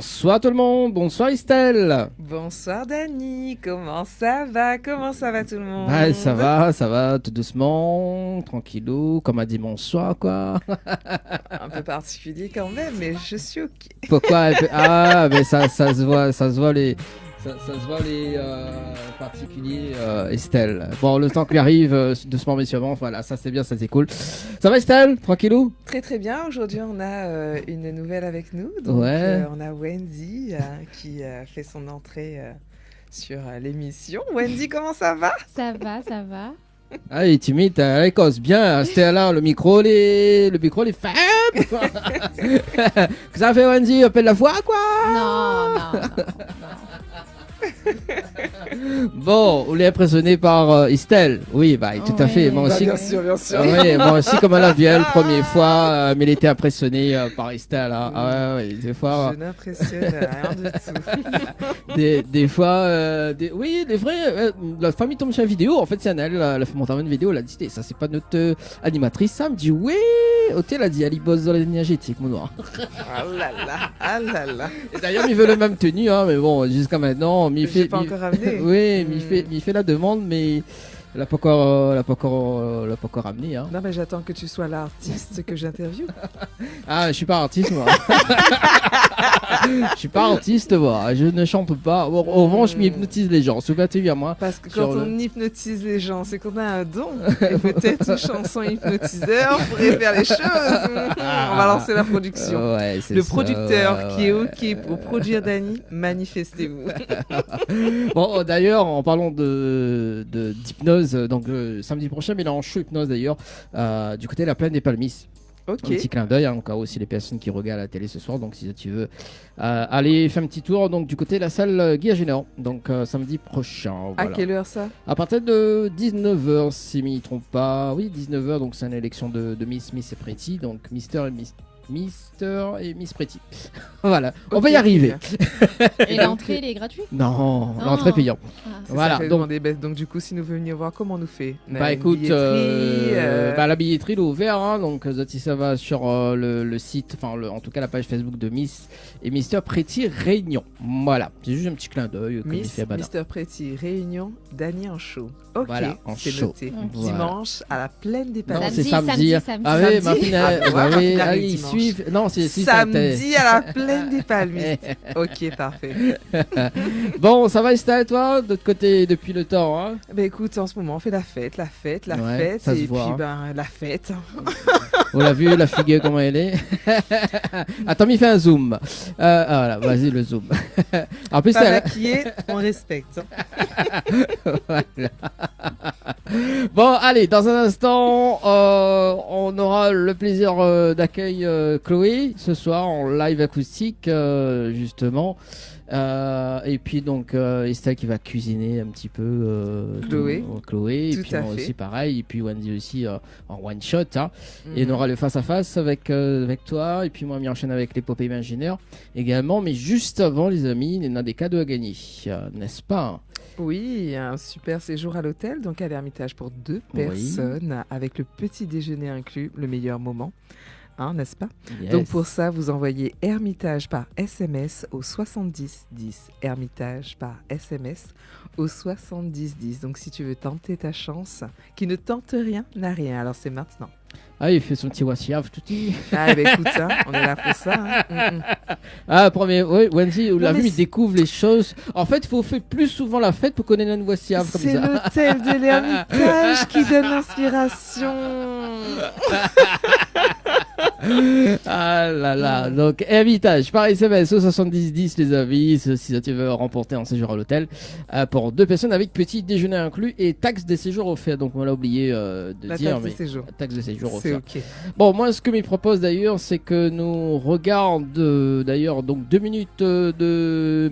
Bonsoir tout le monde, bonsoir Estelle. Bonsoir Dani, comment ça va? Comment ça va tout le monde? Ouais, ça va, tout doucement, tranquillou, comme un dimanche soir quoi. Un peu particulier quand même, mais je suis ok. Pourquoi Ah, mais ça se voit les... Ça se voit les particuliers Estelle. Bon, le temps qu'il arrive, doucement mais sûrement, voilà, ça c'est bien, ça c'est cool. Ça va Estelle? Tranquillou? Très très bien, aujourd'hui on a une nouvelle avec nous. Donc Ouais. on a Wendy qui fait son entrée sur l'émission. Wendy, comment ça va? Ça va. Ah, il est timide, elle cause bien, Estelle là, le micro les faibles quoi. Que ça fait Wendy, appelle la voix quoi. Non. Bon, on est impressionné par Estelle. Oui, bah, tout à fait. Moi Bah, aussi. bien sûr. Oui, moi aussi, comme elle a vu elle la première fois, mais elle était impressionnée par Estelle. Hein. Ah ouais, des fois. Je n'impressionne rien du tout. Des fois, oui, des vrais. La famille tombe sur la vidéo. En fait, c'est elle, elle a fait monter une vidéo. Elle a dit, ça, c'est pas notre animatrice. Ça me dit, oui. Hôtel a dit, elle y bosse dans l'énergétique, mon noir. Ah là là. Et d'ailleurs, il veut le même tenue, hein, mais bon, jusqu'à maintenant, il fait. J'ai pas encore amené. Oui, mais il fait la demande, mais elle n'a pas encore ramené. Hein. Non mais j'attends que tu sois l'artiste que j'interviewe. Ah, je suis pas artiste, moi. Je suis pas artiste, moi. Je ne chante pas. Au revanche, je m'hypnotise les gens. Souviens-toi à moi. Parce que quand on hypnotise les gens, c'est qu'on a un don. Et peut-être une chanson hypnotiseur pourrait faire les choses. On va lancer la production. Ouais, c'est Le ça, producteur ouais, qui est ouais. OK pour produire Dani, manifestez-vous. Bon, d'ailleurs, en parlant d'hypnose, donc samedi prochain, mais il est en show hypnose d'ailleurs, du côté de la plaine des Palmistes. OK. Un petit clin d'œil, hein, encore aussi les personnes qui regardent la télé ce soir. Donc, si tu veux aller faire un petit tour, donc du côté de la salle Guy Agénor, donc samedi prochain. À Voilà. quelle heure ça? À partir de 19h, si je ne me trompe pas. Oui, 19h, donc c'est une élection de Miss et Pretty. Donc, Mister et Miss Pretty. Voilà, on va y arriver. Et l'entrée, elle est gratuite? Non, Non. l'entrée payante. C'est Voilà, ça que j'allais donc- demander. Donc du coup, si nous veut venir voir, comment on nous fait? On a Bah une écoute, billetterie, la billetterie est ouverte, hein, donc si ça va sur le site, enfin en tout cas la page Facebook de Miss et Mister Pretty Réunion. Voilà, c'est juste un petit clin d'œil comme il Miss, fait Bada. Mr. Pretty, Réunion, Dani en show. Ok, Voilà, en c'est show. noté. Voilà. Dimanche à la plaine des Non, Palais. c'est Samedi. Ah oui, Samedi. Martina, Ah, bah ouais, oui, Martina, ils dimanche. suivent. Non, c'est Samedi à la plaine des Palmistes. Ok, parfait. Bon, ça va Estelle, toi, de l'autre côté depuis le temps, hein. Ben écoute, en ce moment, on fait la fête, Ouais, ça se et voit, puis hein. ben la fête. On l'a vu, la figure, comment elle est. Attends, il fait un zoom. Voilà, vas-y, le zoom. En plus, Pas elle... maquillée, on respecte. Voilà. Bon, allez, dans un instant, on aura le plaisir d'accueillir Chloé ce soir en live acoustique, justement. Et puis donc Estelle qui va cuisiner un petit peu. Chloé. Et Tout puis à moi fait. aussi pareil. Et puis Wendy aussi en one shot. Hein. Et on aura le face à face avec toi. Et puis moi, on enchaîne avec l'épopée imaginaire également. Mais juste avant, les amis, il y en a des cadeaux à gagner, n'est-ce pas? Oui, un super séjour à l'hôtel, donc à l'Ermitage pour 2 Oui. personnes, avec le petit déjeuner inclus, le meilleur moment. Hein, n'est-ce pas? Yes. Donc pour ça, vous envoyez Hermitage par SMS au 70 10. Hermitage par SMS au 70 10. Donc si tu veux tenter ta chance, qui ne tente rien n'a rien. Alors c'est maintenant. Ah, il fait son petit wassiaf tout petit. Ah ben écoute ça, on est là pour ça. Hein. Ah, premier, oui, Wendy, on l'a mais vu, il c'est- découvre les choses. En fait, il faut faire plus souvent la fête pour connaître une wassiaf comme C'est ça. l'hôtel de l'Hermitage qui donne l'inspiration. Ah là là, donc invitage par SMS au 7010 les avis, si tu veux remporter un séjour à l'hôtel pour 2 personnes avec petit déjeuner inclus et taxe de séjour offert. Donc on l'a oublié de La dire, taxe de mais séjour. taxe de séjour C'est offert. ok. Bon, moi ce que me propose d'ailleurs, c'est que nous regarde d'ailleurs donc 2 minutes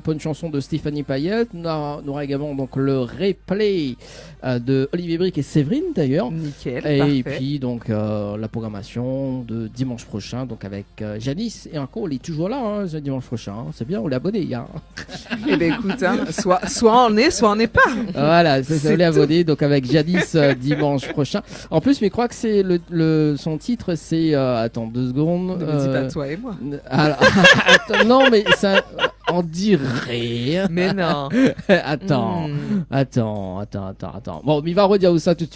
pour une chanson de Stéphanie Payet. On aura également donc le replay de Olivier Brick et Séverine d'ailleurs. Nickel, Et parfait. puis donc la programmation de dimanche dimanche prochain, donc avec Janice et encore, il est toujours là ce dimanche prochain. Hein. C'est bien, on l'a abonné hier. Eh bien écoute, hein, soit on est, soit on n'est pas. Voilà, c'est ça, on C'est l'a abonné, donc avec Janice dimanche prochain. En plus, mais je crois que c'est son titre, c'est attends 2 secondes. Ne me dis pas toi et moi. Alors, attends, non, mais ça, on dirait. Mais non. Attends. Bon, il va redire ça tout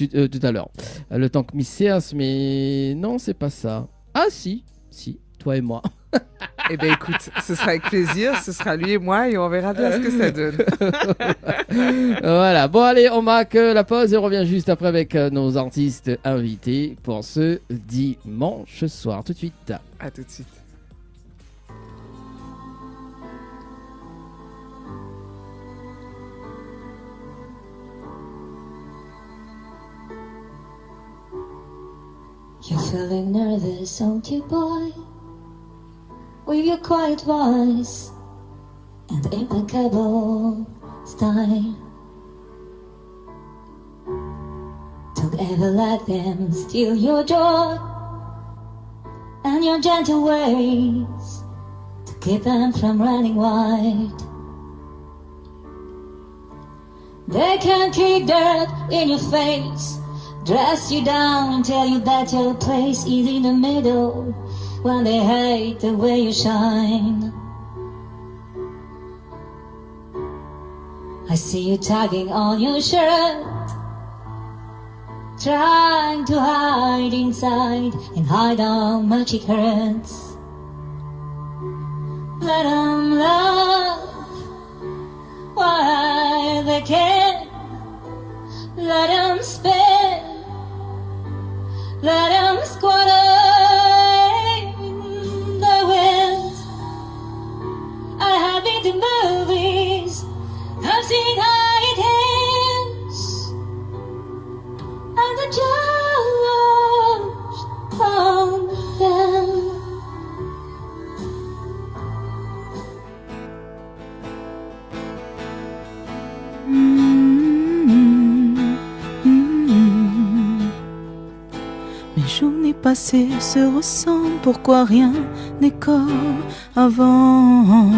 à l'heure. Le temps que Miss Sears, mais non, c'est pas ça. Ah si, toi et moi. Eh bien écoute, ce sera avec plaisir, ce sera lui et moi et on verra bien ce que ça donne. Voilà, bon allez, on marque la pause et on revient juste après avec nos artistes invités pour ce dimanche soir. Tout de suite. À tout de suite. You're feeling nervous, aren't you, boy? With your quiet voice and impeccable style. Don't ever let them steal your joy and your gentle ways to keep them from running wild. They can kick dirt in your face, dress you down and tell you that your place is in the middle when they hate the way you shine. I see you tugging on your shirt, trying to hide inside and hide how much it hurts. Let them love while they can. Let them spin. Let them squatter the wind. I have been to movies, I've seen how it ends, and the judge on them. Mes journées passées se ressemblent, pourquoi rien n'est comme avant?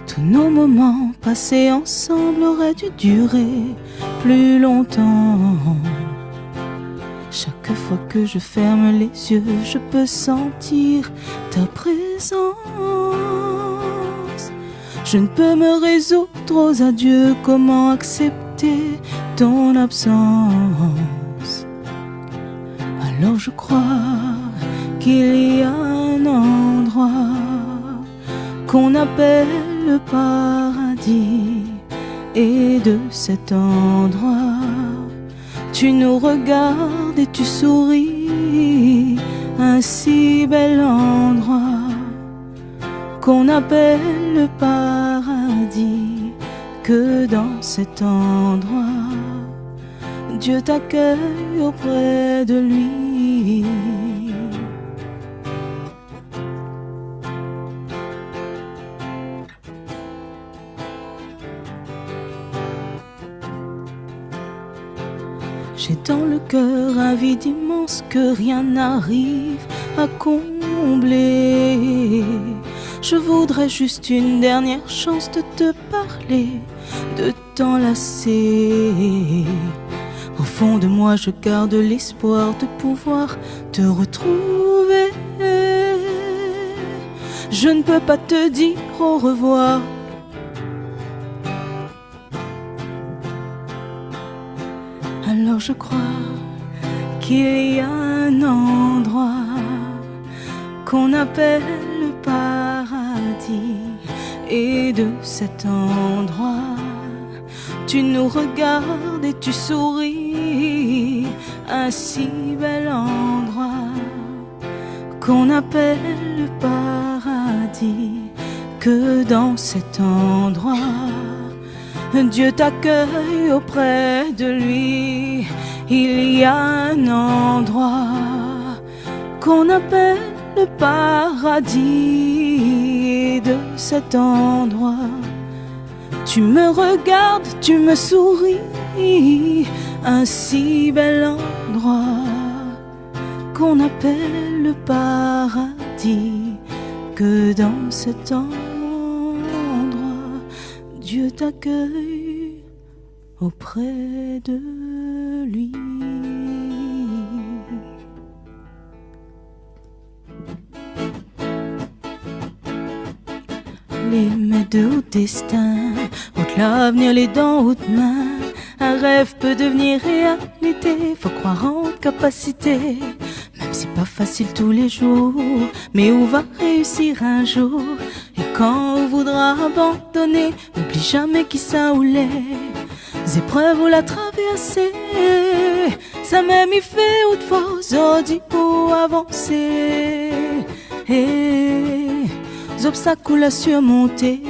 Tous nos moments passés ensemble auraient dû durer plus longtemps. Chaque fois que je ferme les yeux, je peux sentir ta présence. Je ne peux me résoudre aux adieux, comment accepter ton absence? Alors je crois qu'il y a un endroit qu'on appelle le paradis, et de cet endroit tu nous regardes et tu souris, un si bel endroit qu'on appelle le paradis, que dans cet endroit Dieu t'accueille auprès de lui. J'ai dans le cœur un vide immense que rien n'arrive à combler. Je voudrais juste une dernière chance de te parler, de t'enlacer. Au fond de moi, je garde l'espoir de pouvoir te retrouver. Je ne peux pas te dire au revoir. Alors je crois qu'il y a un endroit qu'on appelle le paradis, et de cet endroit tu nous regardes et tu souris, un si bel endroit qu'on appelle le paradis, que dans cet endroit Dieu t'accueille auprès de lui. Il y a un endroit qu'on appelle le paradis, et de cet endroit tu me regardes, tu me souris, un si bel endroit qu'on appelle le paradis, que dans cet endroit, Dieu t'accueille auprès de lui. Les maîtres de haut destin ôtent l'avenir les dents hautes mains. Un rêve peut devenir réalité, faut croire en capacité. Même si pas facile tous les jours, mais on va réussir un jour. Et quand on voudra abandonner, n'oublie jamais qui ça ou les épreuves ou la traverser. Ça même il fait haute force, dit pour avancer. Les obstacles à surmonter.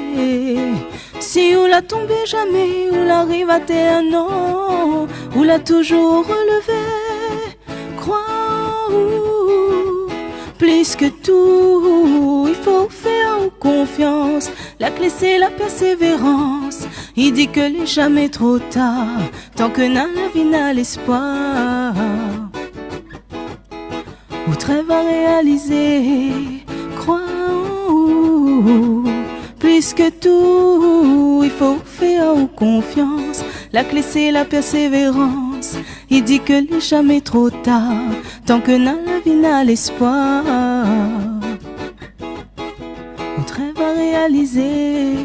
Si ou l'a tombé jamais, ou l'arrive à terre, non, ou l'a toujours relevé. Crois ou plus que tout, il faut faire confiance. La clé c'est la persévérance. Il dit que n'est jamais trop tard, tant que n'a la vie n'a l'espoir. Ou trêve à réaliser, crois ou plus que tout, il faut faire confiance. La clé c'est la persévérance. Il dit que n'est jamais trop tard, tant que n'a la vie n'a l'espoir. On trêve à réaliser.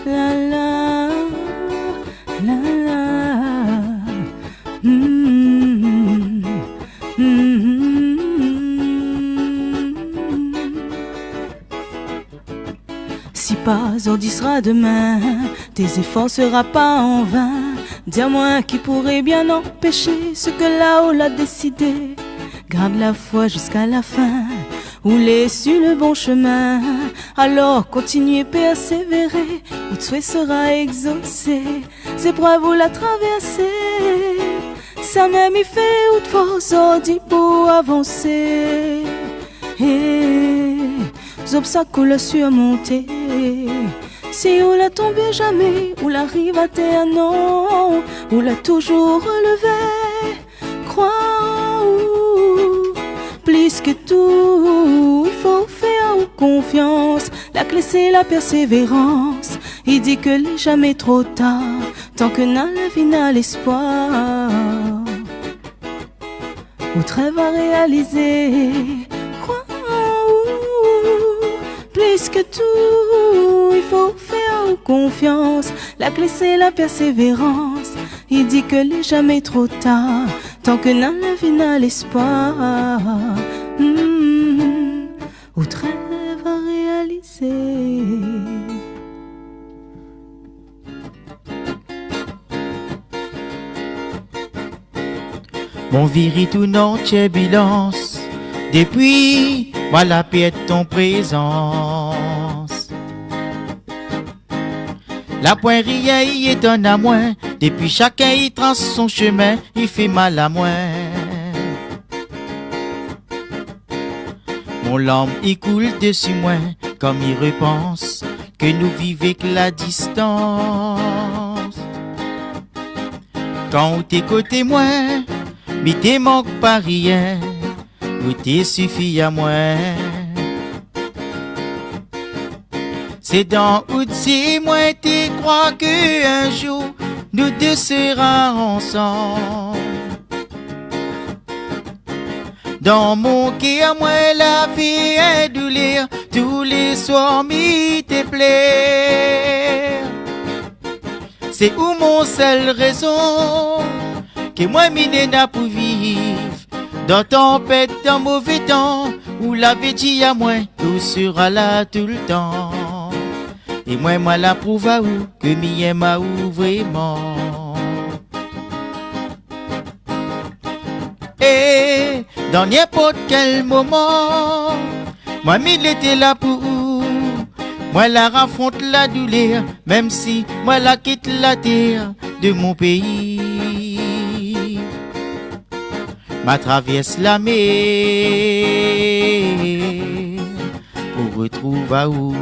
La la la la. Si pas aujourd'hui sera demain, tes efforts sera pas en vain. Dis-moi qui pourrait bien empêcher ce que là-haut l'a décidé. Garde la foi jusqu'à la fin, roulez sur le bon chemin. Alors continuez, persévérer, votre souhait sera exaucé. Ces épreuves vous la traversez, ça même il fait haute force, dit pour avancer. Les obstacles à surmonter. Si on l'a tombé jamais, ou l'arrive à terre, non, ou l'a toujours relevé. Crois ou plus que tout, il faut faire confiance. La clé c'est la persévérance. Il dit que n'est jamais trop tard, tant que n'a la vie n'a l'espoir. Ou trêve à réaliser, crois ou plus que tout, il faut faire confiance. La clé c'est la persévérance. Il dit que n'est jamais trop tard, tant que n'a la vie n'a l'espoir. Ou trêve à réaliser. Mon viri tout non turbulence, depuis moi la paix de ton présence. La poignée y étonne à moi, depuis chacun y trace son chemin, il fait mal à moi. Mon larme y coule dessus moi, comme il repense que nous vivons que la distance. Quand t'es côté moi, mais t'es manque pas rien, ou t'es suffit à moi. C'est dans où t'es moi t'es crois que un jour nous deux serons ensemble. Dans mon cœur moi la vie est douleur, tous les soirs m'y te plaît. C'est où mon seul raison que moi mine n'a pour vivre dans tempête, dans mauvais temps, où la vie dit à moi tout sera là tout le temps. Et moi la prouve à où que m'y aime à où vraiment. Et dans n'importe quel moment, moi m'il était là pour où. Moi la raffronte la douleur, même si moi la quitte la terre de mon pays. Ma traverse la mer pour retrouver à où.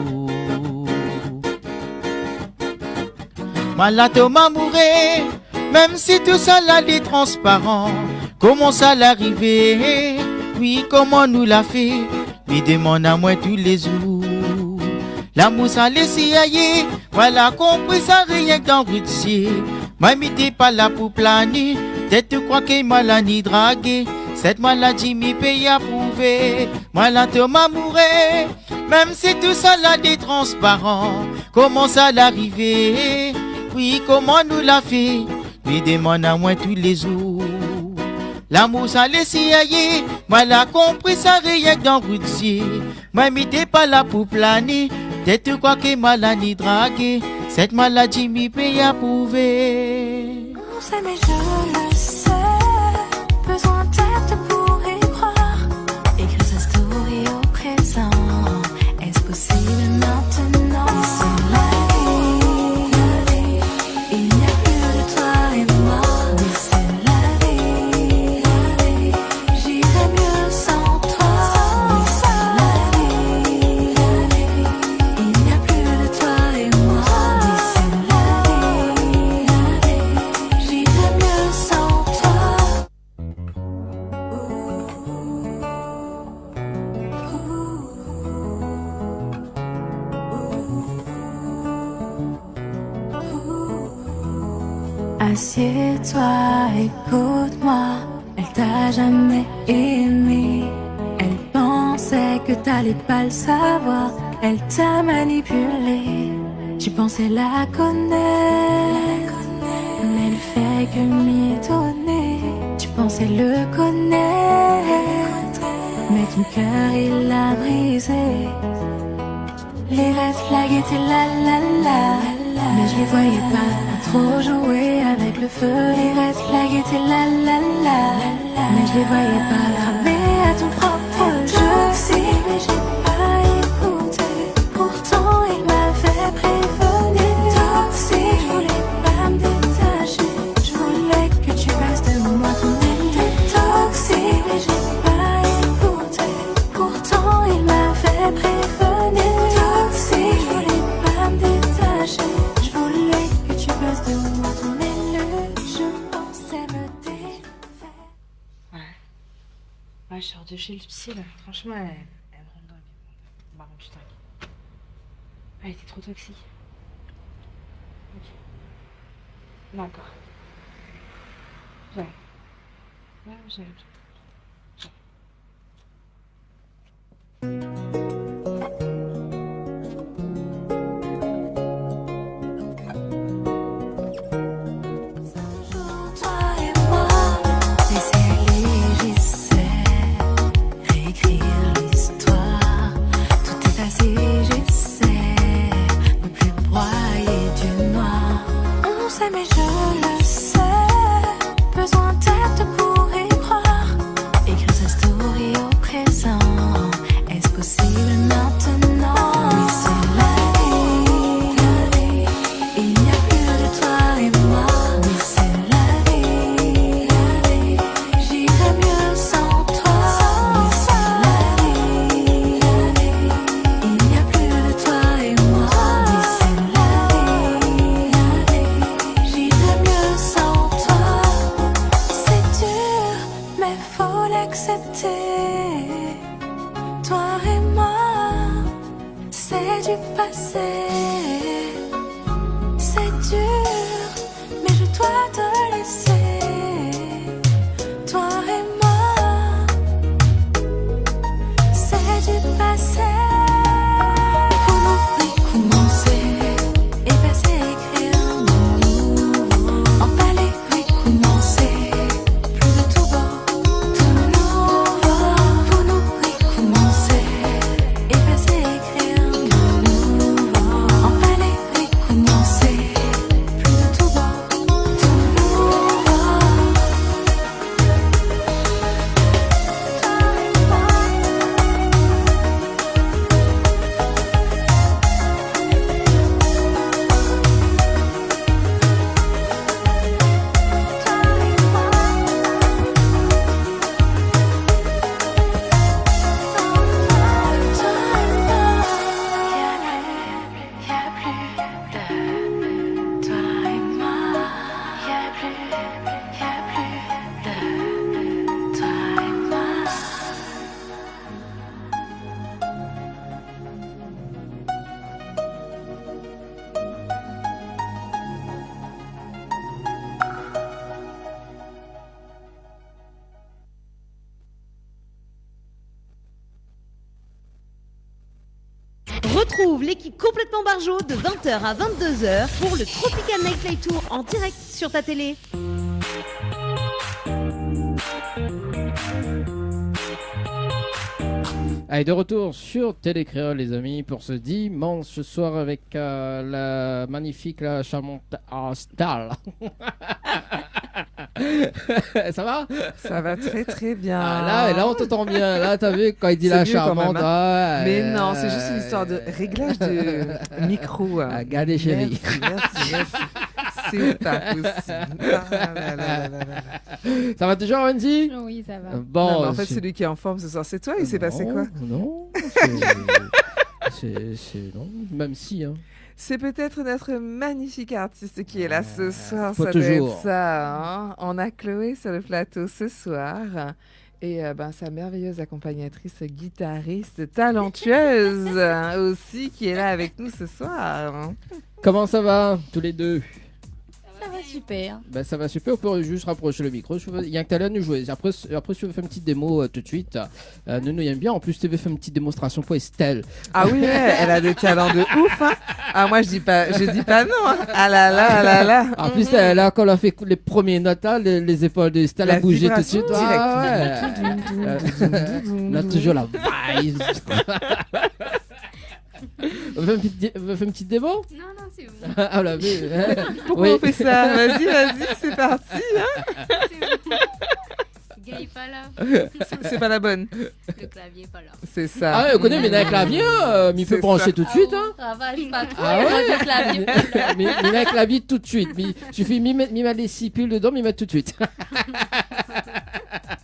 Moi la tombe mourir, Même si tout ça là est transparent, comment ça l'arriver? Oui, comment nous l'a fait? Lui demande à moi tous les jours. L'amour ça laisse y aller, voilà compris ça rien qu'en routier. Moi m'était pas là pour planer, peut-être tu crois que m'a la ni dragué. Cette maladie m'y paye à prouver, moi là te m'amourer. Même si tout ça là est transparent, comment ça l'arriver? Oui, comment nous l'a fait? Lui demande à moi tous les jours. L'amour ça laisse y aller, moi l'a compris ça rien que dans routier. Moi m'était pas là pour planer, peut-être tu crois que m'a la ni dragué. Cette maladie m'y paye à prouver. On sait mais je le sais, besoin d'aide pour y croire. Écrire sa story au présent, est-ce possible maintenant? C'est la vie, il n'y a plus de toi et moi. Oui, c'est la vie, j'irai mieux sans toi. Oui, c'est la vie, il n'y a plus de toi et moi. Oui, c'est la vie, j'irai mieux sans toi. Assieds-toi, écoute-moi. Elle t'a jamais aimé. Elle pensait que t'allais pas le savoir. Elle t'a manipulé. Tu pensais la connaître, mais elle fait que mitonner. Tu pensais le connaître, mais ton cœur il l'a brisé. Les red flags étaient la, mais je les voyais pas trop jouer avec le feu. Les red flags étaient la, mais je les voyais pas cramer à ton propre jeu. Si, mais j'ai pas écouté, pourtant il m'avait prévenu. Toxique, je voulais pas me détacher, je voulais que tu fasses de moi ton ennemi. Toxique, mais j'ai pas écouté, pourtant il m'avait prévenu. Toxique, je voulais pas me détacher, je voulais que tu fasses de moi ton élu. Je pensais me défaire. Ouais, je sors de chez le psy là. Franchement, elle me rend dingue. Bah, putain. Elle était trop toxique. Ok. D'accord. J'arrive. Ouais, j'arrive. Toi et moi, laisser aller, j'essaie réécrire l'histoire. Tout effacé, j'essaie ne plus broyer du noir. On sait mais je le sais, besoin d'aide pour y croire. y a plus de toi et moi. Retrouve l'équipe complètement barjo de 20h à 22h pour le Tropical Nightlife Tour en direct sur ta télé. Allez, de retour sur Télécréole, les amis, pour ce dimanche soir avec la magnifique, la charmante Stal. Ça va? Ça va très très bien. Là, on t'entend bien. Là, t'as vu quand il dit C'est la mieux quand charmante. même, Mais non, c'est juste une histoire de réglage de micro. Regardez, chérie. Merci. C'est pas possible. Ah là là là là là. Ça va toujours, Wendy? Oui, ça va. Bon, Non, mais en fait, celui qui est en forme ce soir, c'est toi. Il s'est passé quoi? Non, c'est non, même si. Hein. C'est peut-être notre magnifique artiste qui est là ce soir. Pas Ça doit toujours. être ça. Hein. On a Chloé sur le plateau ce soir. Et sa merveilleuse accompagnatrice, guitariste, talentueuse aussi, qui est là avec nous ce soir. Comment ça va, tous les deux? Ça va super. Ben, ça va super, on peut juste rapprocher le micro. Il y a que t'as l'air de nous jouer. Après, si tu veux faire une petite démo tout de suite, nous aime bien. En plus, tu veux faire une petite démonstration pour Estelle. Ah oui, elle a des talents de ouf. Hein. Ah, moi, je dis pas non. Hein. Ah là là, ah là là. En plus, là, quand on a fait les premiers notes, là, les épaules d'Estelle La a bougé tout de vibration suite. On a toujours la vibe. On fait une petite démo? Non, c'est bon. Ah, la vie. Pourquoi on fait ça? Vas-y, c'est parti. Hein. Le gars est pas là. C'est pas la bonne. Le clavier est pas là. C'est ça. Ah ouais, on connaît, mais avec la vie, mais il peut C'est brancher ça. tout de suite. Hein. Ça va, je pas trop. Ah ouais? Le clavier est pas là. Mais avec la vie tout de suite. Il suffit de mettre les 6 piles dedans, mais mettre tout de suite.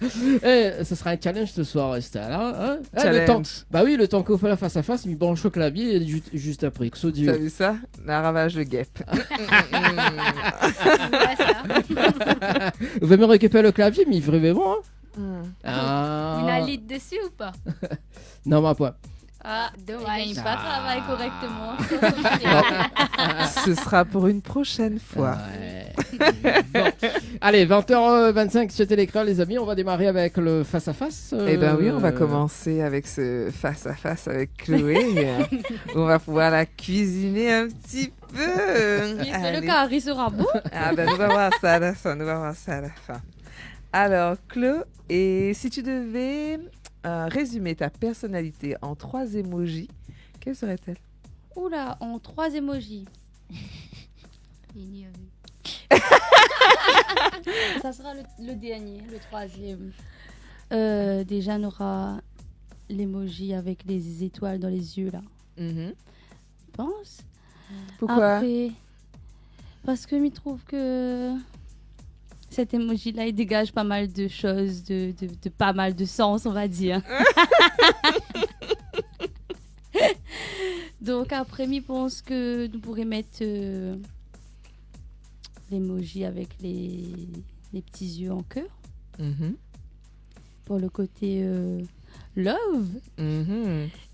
Ce sera un challenge ce soir, Estelle. Hein? Le temps, bah oui, le temps qu'on fait la face à face, il branche au clavier juste après. Que T'as vu ça? La ravage de guêpe. Ouais, ça. Vous pouvez me récupérer le clavier, mais il ferait bon. Hein? Une alite dessus ou pas? Non, ma pas. Ah, dommage. Il pas travailler correctement. Ce sera pour une prochaine fois. Ouais. Bon. Allez, 20h25 sur Télécran, les amis. On va démarrer avec le face-à-face. Eh ben oui, on va commencer avec ce face-à-face avec Chloé. On va pouvoir la cuisiner un petit peu. Le carré sera beau. Ah ben nous va voir ça à la fin. Alors, Chloé, et si tu devais résumer ta personnalité en 3 emojis, quelle serait-elle? Oula, en 3 emojis. Ça sera le dernier, le 3e. Déjà, on aura l'emoji avec les étoiles dans les yeux, là. Je pense. Pourquoi? Après, parce que je trouve que cet emoji-là, il dégage pas mal de choses, de pas mal de sens, on va dire. Donc après, je pense que nous pourrions mettre l'emoji avec les petits yeux en cœur. Pour le côté love.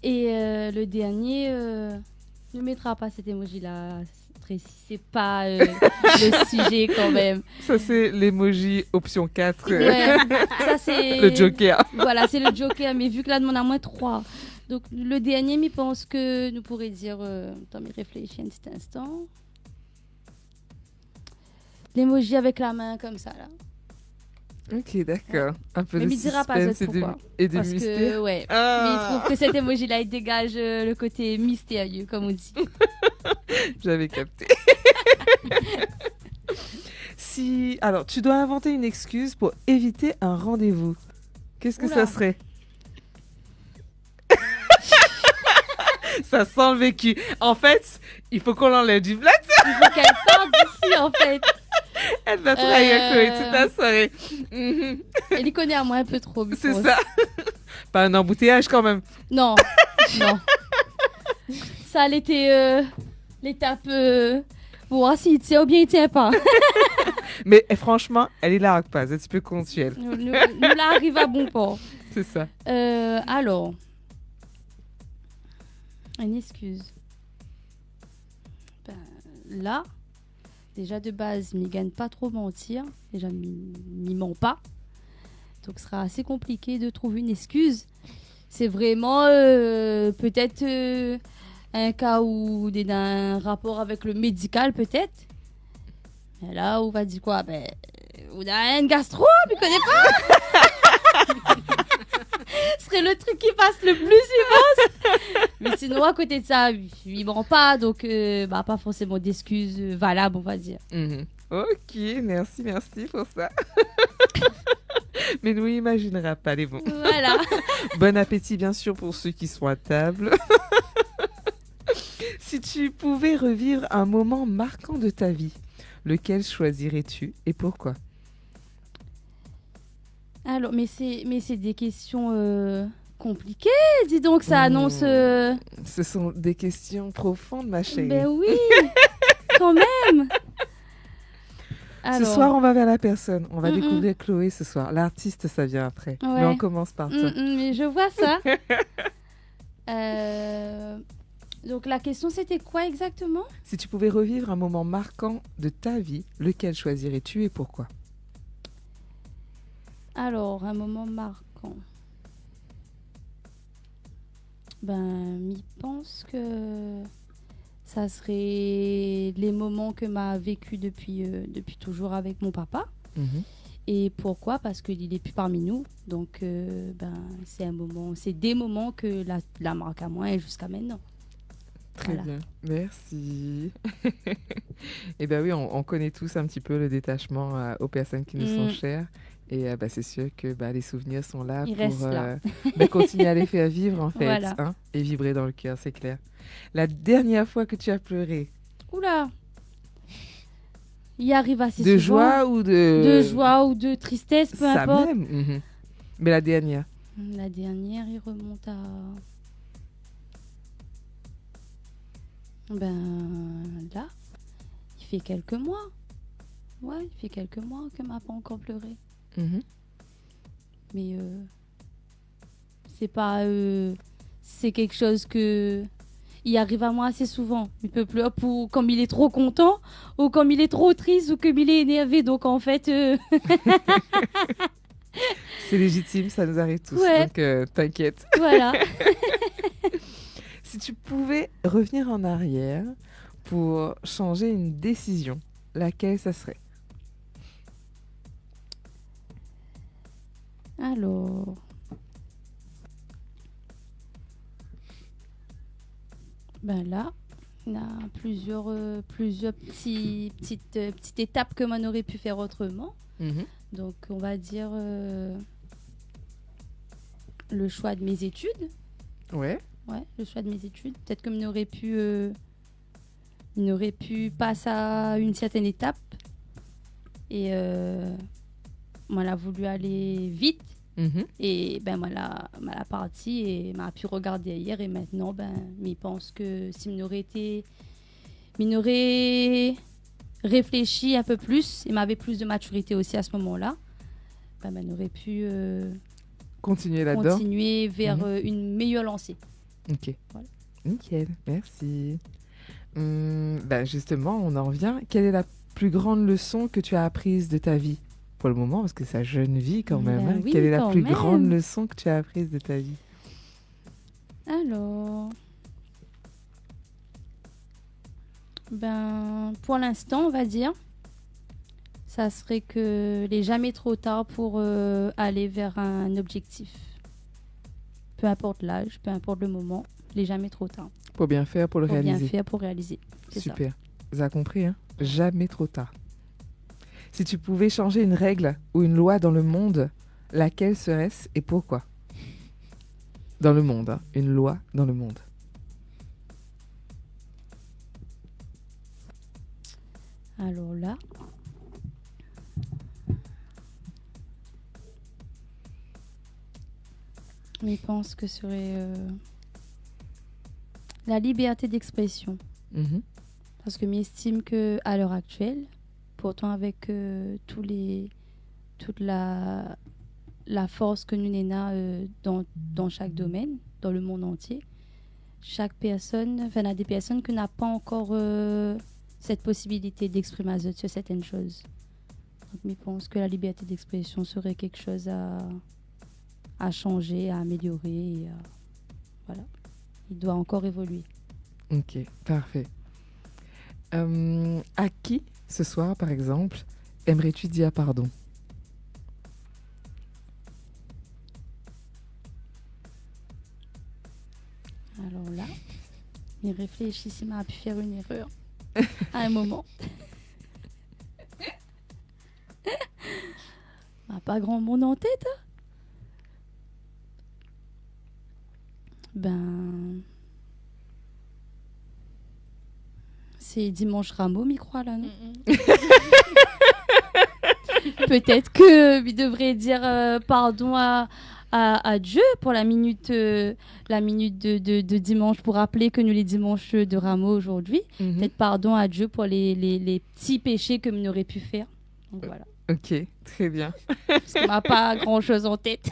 Et le dernier ne mettra pas cet emoji-là. C'est pas le sujet quand même. Ça, c'est l'emoji option 4. Ouais, ça c'est... Le Joker. Voilà, c'est le Joker, mais vu que là, on a moins 3. Donc, le dernier, je pense que nous pourrions dire... Attends, mais réfléchis un petit instant. L'emoji avec la main comme ça, là. Ok, d'accord. Un peu Mais de il dira pas suspense ça pourquoi. et de Parce mystère. que, ouais. Ah. Mais il trouve que cet emoji-là, il dégage le côté mystérieux, comme on dit. J'avais capté. Alors, tu dois inventer une excuse pour éviter un rendez-vous. Qu'est-ce que ça serait? Ça sent le vécu. En fait, il faut qu'on l'enlève du plateau. Il faut qu'elle parte d'ici, en fait. Elle va travailler avec Chloé toute la soirée. Elle y connaît à moi un peu trop. C'est ça. Pas un embouteillage quand même. Non, non. Ça, elle était l'étape pour voir s'il tient ou bien il tient pas. Mais franchement, elle est là, pas. Tu peux compter sur elle. Nous là arrive à bon port. C'est ça. Alors, une excuse. Ben, là, déjà de base, m'y gagne pas trop mentir. Déjà, m'y ment pas. Donc, ce sera assez compliqué de trouver une excuse. C'est vraiment peut-être un cas où il y a un rapport avec le médical, peut-être. Mais là, on va dire quoi? Ben, on a un gastro, tu connais pas? Ce serait le truc qui passe le plus, je pense. Mais sinon, à côté de ça, il ment pas, donc pas forcément d'excuses valables, on va dire. Ok, merci pour ça. Mais nous imaginera pas les bons. Voilà. Bon appétit, bien sûr, pour ceux qui sont à table. Si tu pouvais revivre un moment marquant de ta vie, lequel choisirais-tu et pourquoi? Alors, mais c'est des questions compliquées, dis donc, ça annonce... Ce sont des questions profondes, ma chérie. Ben oui, quand même. Alors... Ce soir, on va vers la personne. On va découvrir Chloé ce soir. L'artiste, ça vient après. Ouais. Mais on commence par toi. Mais je vois ça. Donc, la question, c'était quoi exactement? Si tu pouvais revivre un moment marquant de ta vie, lequel choisirais-tu et pourquoi? Alors, un moment marquant. Je pense que ça serait les moments que m'a vécu depuis toujours avec mon papa. Et pourquoi? Parce qu'il n'est plus parmi nous. Donc, c'est des moments que la marque à moi et jusqu'à maintenant. Très bien, merci. Et oui, on connaît tous un petit peu le détachement aux personnes qui nous sont chères. Et c'est sûr que les souvenirs sont là pour continuer à les faire vivre, en fait, voilà. Et vibrer dans le cœur, c'est clair. La dernière fois que tu as pleuré? Oula! Il arrive assez souvent. De joie ou de tristesse, peu importe. Ça même. Mais la dernière? La dernière, il remonte à... là, il fait quelques mois. Ouais, il fait quelques mois que m'a pas encore pleuré. Mais c'est pas... c'est quelque chose que... Il arrive à moi assez souvent. Il peut pleurer comme il est trop content, ou comme il est trop triste, ou comme il est énervé. Donc en fait... C'est légitime, ça nous arrive tous. Ouais. Donc t'inquiète. Voilà. Si tu pouvais revenir en arrière pour changer une décision, laquelle ça serait? Alors... là, il y a plusieurs petites étapes que l'on aurait pu faire autrement. Donc, on va dire le choix de mes études. Ouais, le choix de mes études. Peut-être que il aurait pu passer à une certaine étape. Et on a voulu aller vite. Et moi la partie et m'a pu regarder hier et maintenant je pense que si m'aurait réfléchi un peu plus et m'avait plus de maturité aussi à ce moment-là, on aurait pu continuer là-dedans, continuer vers une meilleure lancée. Ok, voilà. Nickel, merci. Justement, on en revient. Quelle est la plus grande leçon que tu as apprise de ta vie pour le moment, parce que c'est jeune vie quand même. Oui, quelle est la plus grande leçon que tu as apprise de ta vie? Alors, pour l'instant, on va dire, ça serait que il n'est jamais trop tard pour aller vers un objectif. Peu importe l'âge, peu importe le moment, il n'est jamais trop tard. Pour bien faire, pour le réaliser. Pour bien faire, pour réaliser. Super. Vous avez compris, hein? Jamais trop tard. Si tu pouvais changer une règle ou une loi dans le monde, laquelle serait-ce et pourquoi? Dans le monde, une loi dans le monde. Alors là... je pense que ce serait la liberté d'expression. Parce que j'estime qu'à l'heure actuelle, pourtant avec toute la force que nous avons dans chaque domaine, dans le monde entier, chaque personne, enfin, il y a des personnes qui n'ont pas encore cette possibilité d'exprimer sur certaines choses. Donc, je pense que la liberté d'expression serait quelque chose à changer, à améliorer. Et voilà. Il doit encore évoluer. Ok, parfait. À qui, ce soir, par exemple, aimerais-tu dire pardon? Alors là, il réfléchit s'il m'a pu faire une erreur à un moment. Pas grand monde en tête. Hein. Ben, c'est Dimanche Rameau, m'y croit là, non? Peut-être que il devrait dire pardon à Dieu pour la minute de dimanche, pour rappeler que nous les dimanches de Rameau aujourd'hui. Peut-être pardon à Dieu pour les petits péchés que nous aurions pu faire. Donc voilà. Ok, très bien. Parce qu'on n'a pas grand-chose en tête.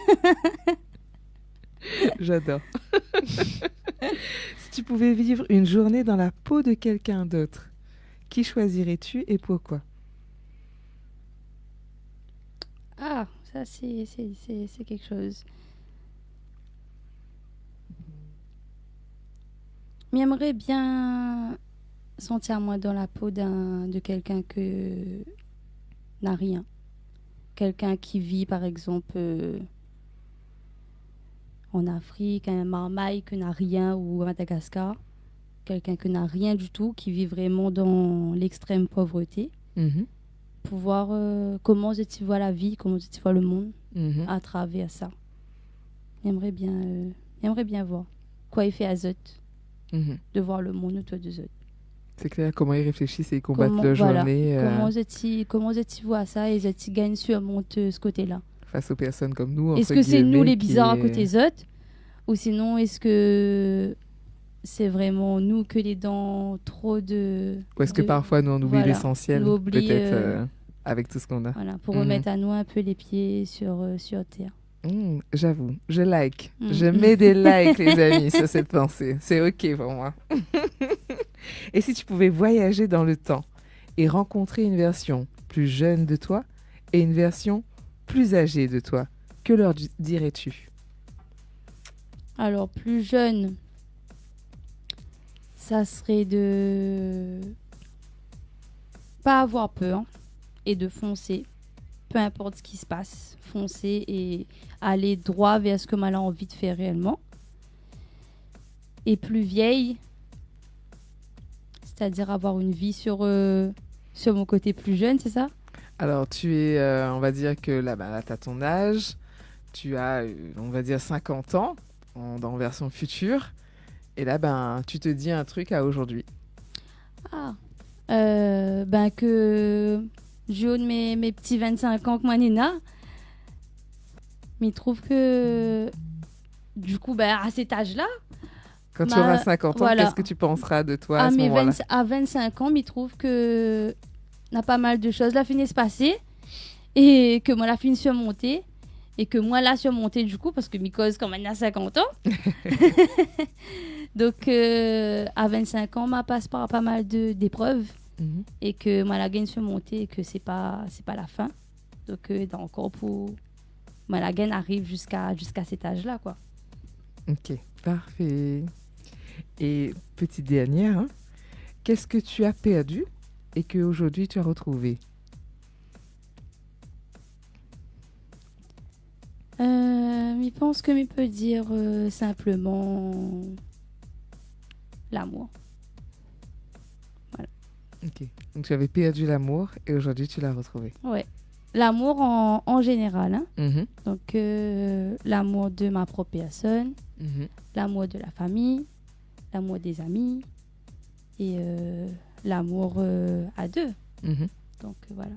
J'adore. Si tu pouvais vivre une journée dans la peau de quelqu'un d'autre, qui choisirais-tu et pourquoi? Ah, ça c'est quelque chose. J'aimerais bien sentir moi dans la peau de quelqu'un que n'a rien. Quelqu'un qui vit par exemple en Afrique, un marmaille qui n'a rien, ou à Madagascar. Quelqu'un qui n'a rien du tout, qui vit vraiment dans l'extrême pauvreté. Pour voir comment tu vois la vie, comment tu vois le monde à travers ça. J'aimerais bien voir quoi il fait à Zot, de voir le monde autour de Zot. C'est clair, comment ils réfléchissent et ils combattent leur journée. Comment tu vois ça et tu gagnes surmonte ce côté-là. Face aux personnes comme nous. Est-ce que c'est nous les bizarres à côté Zot, ou sinon est-ce que c'est vraiment nous que les dents trop de... Ou est-ce que parfois nous on oublie l'essentiel, peut-être avec tout ce qu'on a. Voilà, pour remettre à nous un peu les pieds sur terre. J'avoue, je like. Je mets des likes, les amis, sur cette pensée. C'est ok pour moi. Et si tu pouvais voyager dans le temps et rencontrer une version plus jeune de toi et une version plus âgée de toi, que leur dirais-tu? Alors, plus jeune, ça serait de pas avoir peur et de foncer. Peu importe ce qui se passe, foncer et aller droit vers ce que moi j'ai envie de faire réellement. Et plus vieille, c'est-à-dire avoir une vie sur mon côté plus jeune, c'est ça? Alors, tu es, on va dire que là, tu as ton âge, tu as, on va dire, 50 ans dans version future. Et là, tu te dis un truc à aujourd'hui. Ah, que du haut de mes petits 25 ans que moi, Nina, mais il trouve que, du coup, à cet âge-là, quand tu auras 50 ans, voilà. Qu'est-ce que tu penseras de toi à ce moment-là? À 25 ans, il trouve que n'a pas mal de choses là finissent passer et que moi la fini surmonter et que moi la surmonter du coup parce que cause quand même à 50 ans. Donc à 25 ans, ma passe par pas mal d'épreuves et que moi la gagne surmonter et que c'est pas la fin. Donc encore pour moi la gagne arrive jusqu'à cet âge-là quoi. OK, parfait. Et petite dernière, qu'est-ce que tu as perdu et qu'aujourd'hui tu as retrouvé? Je pense que je peux dire simplement l'amour. Voilà. Ok. Donc tu avais perdu l'amour et aujourd'hui tu l'as retrouvé. Ouais. L'amour en général. Hein. Donc l'amour de ma propre personne, l'amour de la famille, l'amour des amis et l'amour à deux. Donc voilà.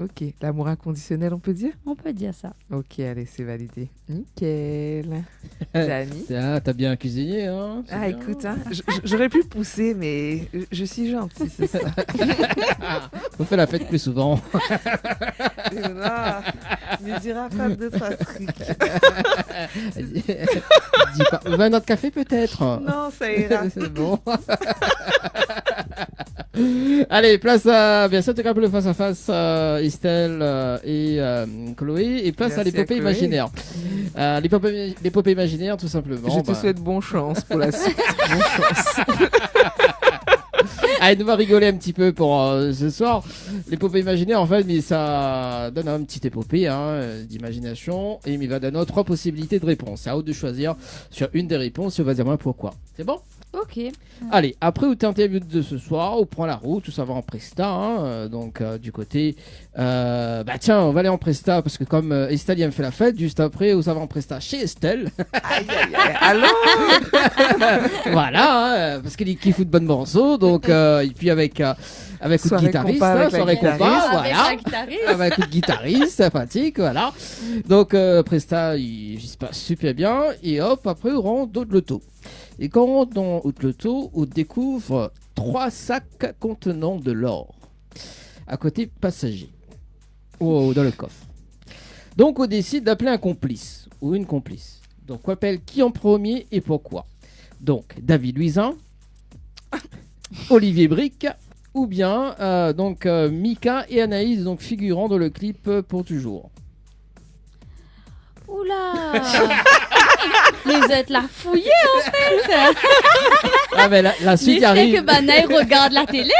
Ok, l'amour inconditionnel, on peut dire? On peut dire ça. Ok, allez, c'est validé. Nickel. Dani? T'as bien cuisiné, hein? C'est Ah, bien. écoute, hein, j'aurais pu pousser, mais je suis gentille, c'est ça. On fait la fête plus souvent. Ne dira pas deux, trois trucs. Dis pas. 20 autres café peut-être. Non, ça ira. C'est bon. Allez, place à bien sûr, le face à face, Estelle et Chloé, et place Merci à l'épopée à Chloé. imaginaire. L'épopée imaginaire, tout simplement. Je te souhaite bonne chance pour la suite. Bonne chance. Allez, nous va rigoler un petit peu pour ce soir. L'épopée imaginaire, en fait, mais ça donne un petit épopée d'imagination, et il va donner 3 possibilités de réponse. C'est à vous de choisir sur une des réponses, et on va dire pourquoi. C'est bon? Ok. Allez, après où interview de ce soir, on prend la route, tout ça va en Presta, donc du côté, tiens, on va aller en Presta, parce que comme Estelle y a fait la fête, juste après, où ça va en Presta chez Estelle, Aïe, aïe, aïe. Allô? voilà, parce qu'il kiffe de bonnes morceaux, donc, et puis avec coup de Soirée guitariste, compas avec la soirée compas, guitariste. voilà. Avec la guitariste. Avec coup de guitariste, sympathique, voilà. Donc, Presta, il se passe super bien, et hop, après, on rentre dans le loto. Et quand on rentre dans Outloto, on découvre 3 sacs contenant de l'or à côté passager ou dans le coffre. Donc on décide d'appeler un complice ou une complice. Donc on appelle qui en premier et pourquoi. Donc David Luisin, Olivier Brick ou bien Mika et Anaïs, donc figurant dans le clip pour toujours. Oula. Mais vous êtes la fouillée en fait. Ah mais la suite J'espère arrive. que Banaï regarde la télé.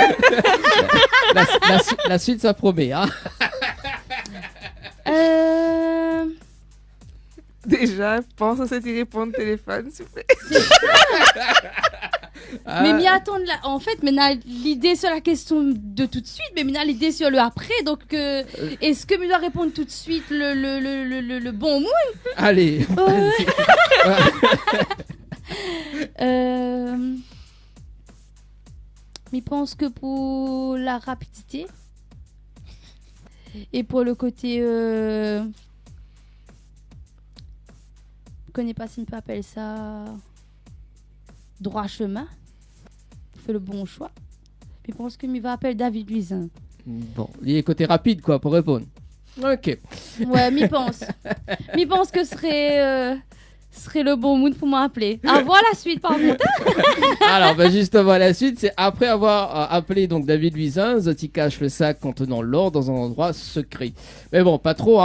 La suite ça promet, hein. Déjà, pense à cette répondre téléphone, s'il vous plaît. Mais m'y attendre là. En fait, maintenant l'idée sur la question de tout de suite, mais maintenant l'idée sur le après. Donc, est-ce que je dois répondre tout de suite le bon mot? Allez. Je pense que pour la rapidité et pour le côté, je connais pas si on peut appeler ça droit chemin, fait le bon choix. Je pense que je vais appeler David Luisin. Bon, il est côté rapide quoi pour répondre. Ok. Ouais, m'y pense. M'y pense que serait le bon mood pour m'appeler. À voir la suite, par contre. Alors, justement, la suite, c'est après avoir appelé donc David Luisin, Zoti cache le sac contenant l'or dans un endroit secret. Mais bon, pas trop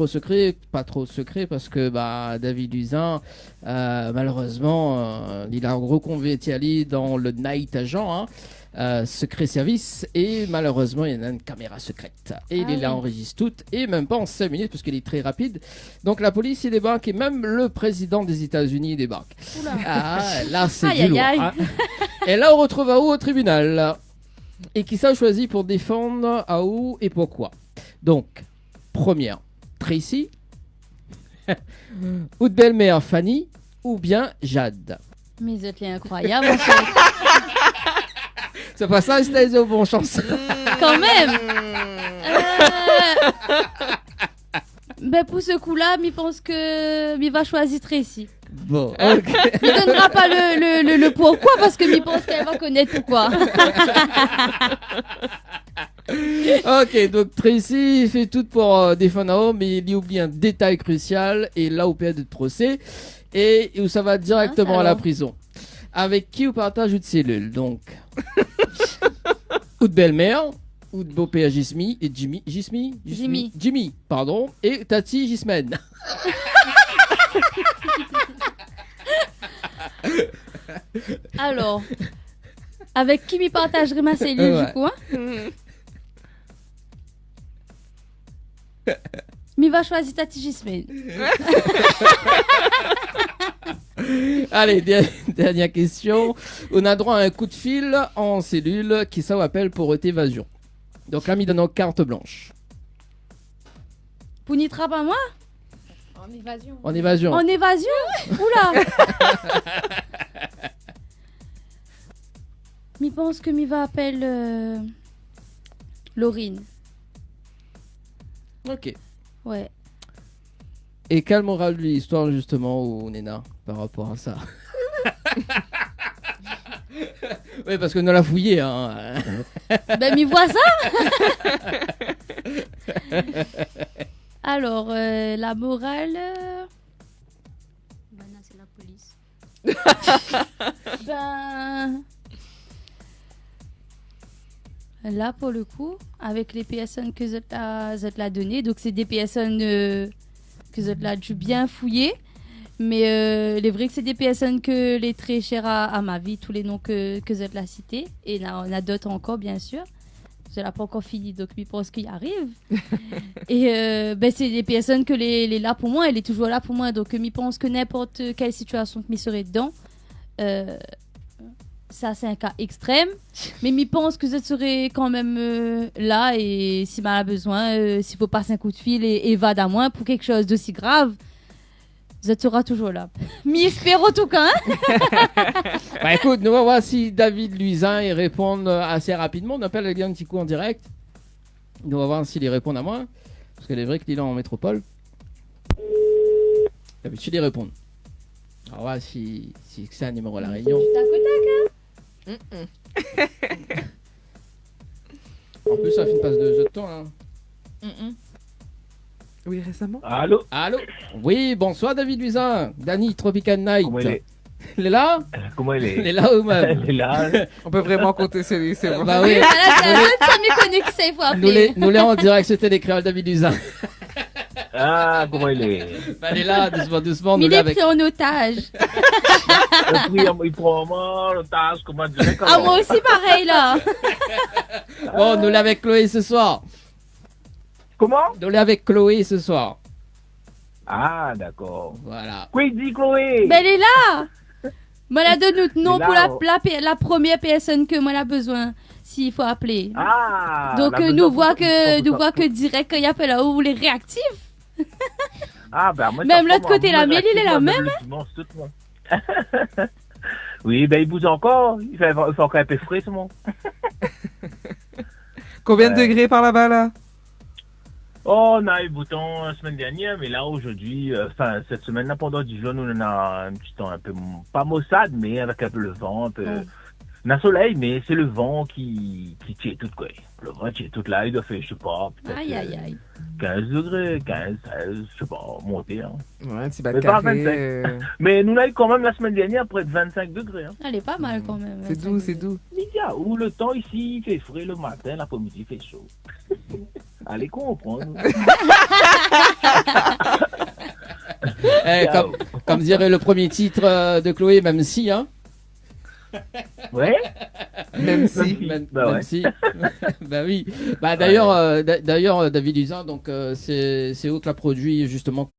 secret, parce que David Luisin, malheureusement, il a reconverti dans le night agent, secret service, et malheureusement il y a une caméra secrète et il la enregistre toute, et même pas en 5 minutes parce qu'il est très rapide. Donc la police il débarque, et même le président des États-Unis débarque. Là c'est Aïe, du aïe, lourd, aïe. hein. Et là on retrouve Aou au tribunal, et qui s'est choisi pour défendre Aou et pourquoi. Donc première, Tracy ou de belle-mère Fanny ou bien Jade. Mais vous êtes incroyable en fait. C'est pas ça, c'était au bon chance. Quand même. Pour ce coup-là, je pense que je va choisir Tracy. Bon, ok. Il ne donnera pas le pourquoi, parce que je pense qu'elle va connaître pourquoi. Ok, donc Tracy fait tout pour défendre Ao, mais il y oublie un détail crucial, et là où période de procès, et où ça va directement à la prison. Avec qui on partage une cellule, donc ou de belle-mère, ou de beau-père Jimmy, et Jimmy, pardon, et Tati Gismène. Alors, avec qui je partagerai ma cellule, Ouais. du coup, hein? Mais va choisir Tati Gismène. Allez, dernière question. On a droit à un coup de fil en cellule qui s'appelle pour évasion. Donc là, il donne en carte blanche. Pour n'y pas moi? En En évasion. évasion? Oula! Je pense que je va appeler Laurine. Ok. Ouais. Et quelle morale de l'histoire, justement, au Nena, par rapport à ça? Oui, parce que nous l'a fouillé, hein. Ben, m'y vois ça. Alors, la morale. Ben, là, c'est la police. Ben. Là, pour le coup, avec les PSN que je t'ai donné, donc c'est des PSN que je t'ai dû bien fouiller. Mais il est vrai que c'est des PSN que les très chers à ma vie, tous les noms que je t'ai cités. Et là, on a d'autres encore, bien sûr. Je l'ai pas encore fini, donc je pense qu'il arrive. Et ben, c'est des PSN que les là pour moi, elle est toujours là pour moi. Donc je pense que n'importe quelle situation que je serais dedans, ça c'est un cas extrême. Mais je pense que je serais quand même là. Et si mal a besoin, s'il faut passer un coup de fil et va à moi pour quelque chose d'aussi grave, je serai toujours là. M'y espère en tout cas. Hein. Bah écoute, nous allons voir si David Luisin il répond assez rapidement. On appelle un petit coup en direct. Nous allons voir s'il répond à moi. Parce qu'il est vrai qu'il est en métropole. D'habitude, il répond. On va voir si c'est un numéro à la Réunion. Tac, En plus, ça fait une passe de jeu de temps. Hein. Oui, récemment. Allô? Allô? Oui, bonsoir David Luisin. Danny, Tropical Night. Comment il est? Il est là? Comment il est? Il est là ou même? Il est là. On peut vraiment compter sur lui, c'est bon. Bah oui. ça m'est connu que ça, il faut appeler. Nous l'avons en direct, c'était les créoles David Luisin. Ah, comment il est? Bah, il est là, doucement. Mais Nous il est avec... pris en otage. Il prend moi, l'otage, comment dire? Ah, moi aussi pareil là. Bon, nous l'avons avec Chloé ce soir. Comment? Nous l'avons avec Chloé ce soir. Ah, d'accord. Voilà. Quoi il dit, Chloé? Mais elle est là. Moi, elle donne notre nom là, pour la première personne que moi, elle a besoin, s'il faut appeler. Ah! Donc, nous voit que direct quand il appelle là où les réactifs. Ah, ben, moi, Même l'autre côté, la mail, il est la même. Oui, ben, il bouge encore. Il fait encore un peu frais, ce monde. Combien de degrés par là-bas, là? Oh, on a eu beau temps la semaine dernière, mais là, aujourd'hui, cette semaine-là, pendant 10 jours, nous, on a un petit temps un peu, pas maussade, mais avec un peu le vent, un peu. On a soleil, mais c'est le vent qui tire tout, quoi. Le vent tire tout là, il doit faire, je sais pas, peut-être. Aïe, aïe, aïe. 15 degrés, 15, 16, je sais pas, monter, hein. Ouais, un petit Mais bas de pas carré. 25. Mais nous, on a eu quand même la semaine dernière près de 25 degrés, hein. Elle est pas mal quand même. C'est doux, c'est doux. Il y a où le temps ici, il fait frais le matin, l'après-midi, il fait chaud. Allez comprendre. Comme dirait le premier titre de Chloé, même si, hein. Ouais. Même si. Même ouais. si. Bah oui. Bah d'ailleurs, David Luisin, donc c'est eux qui l'a produit justement.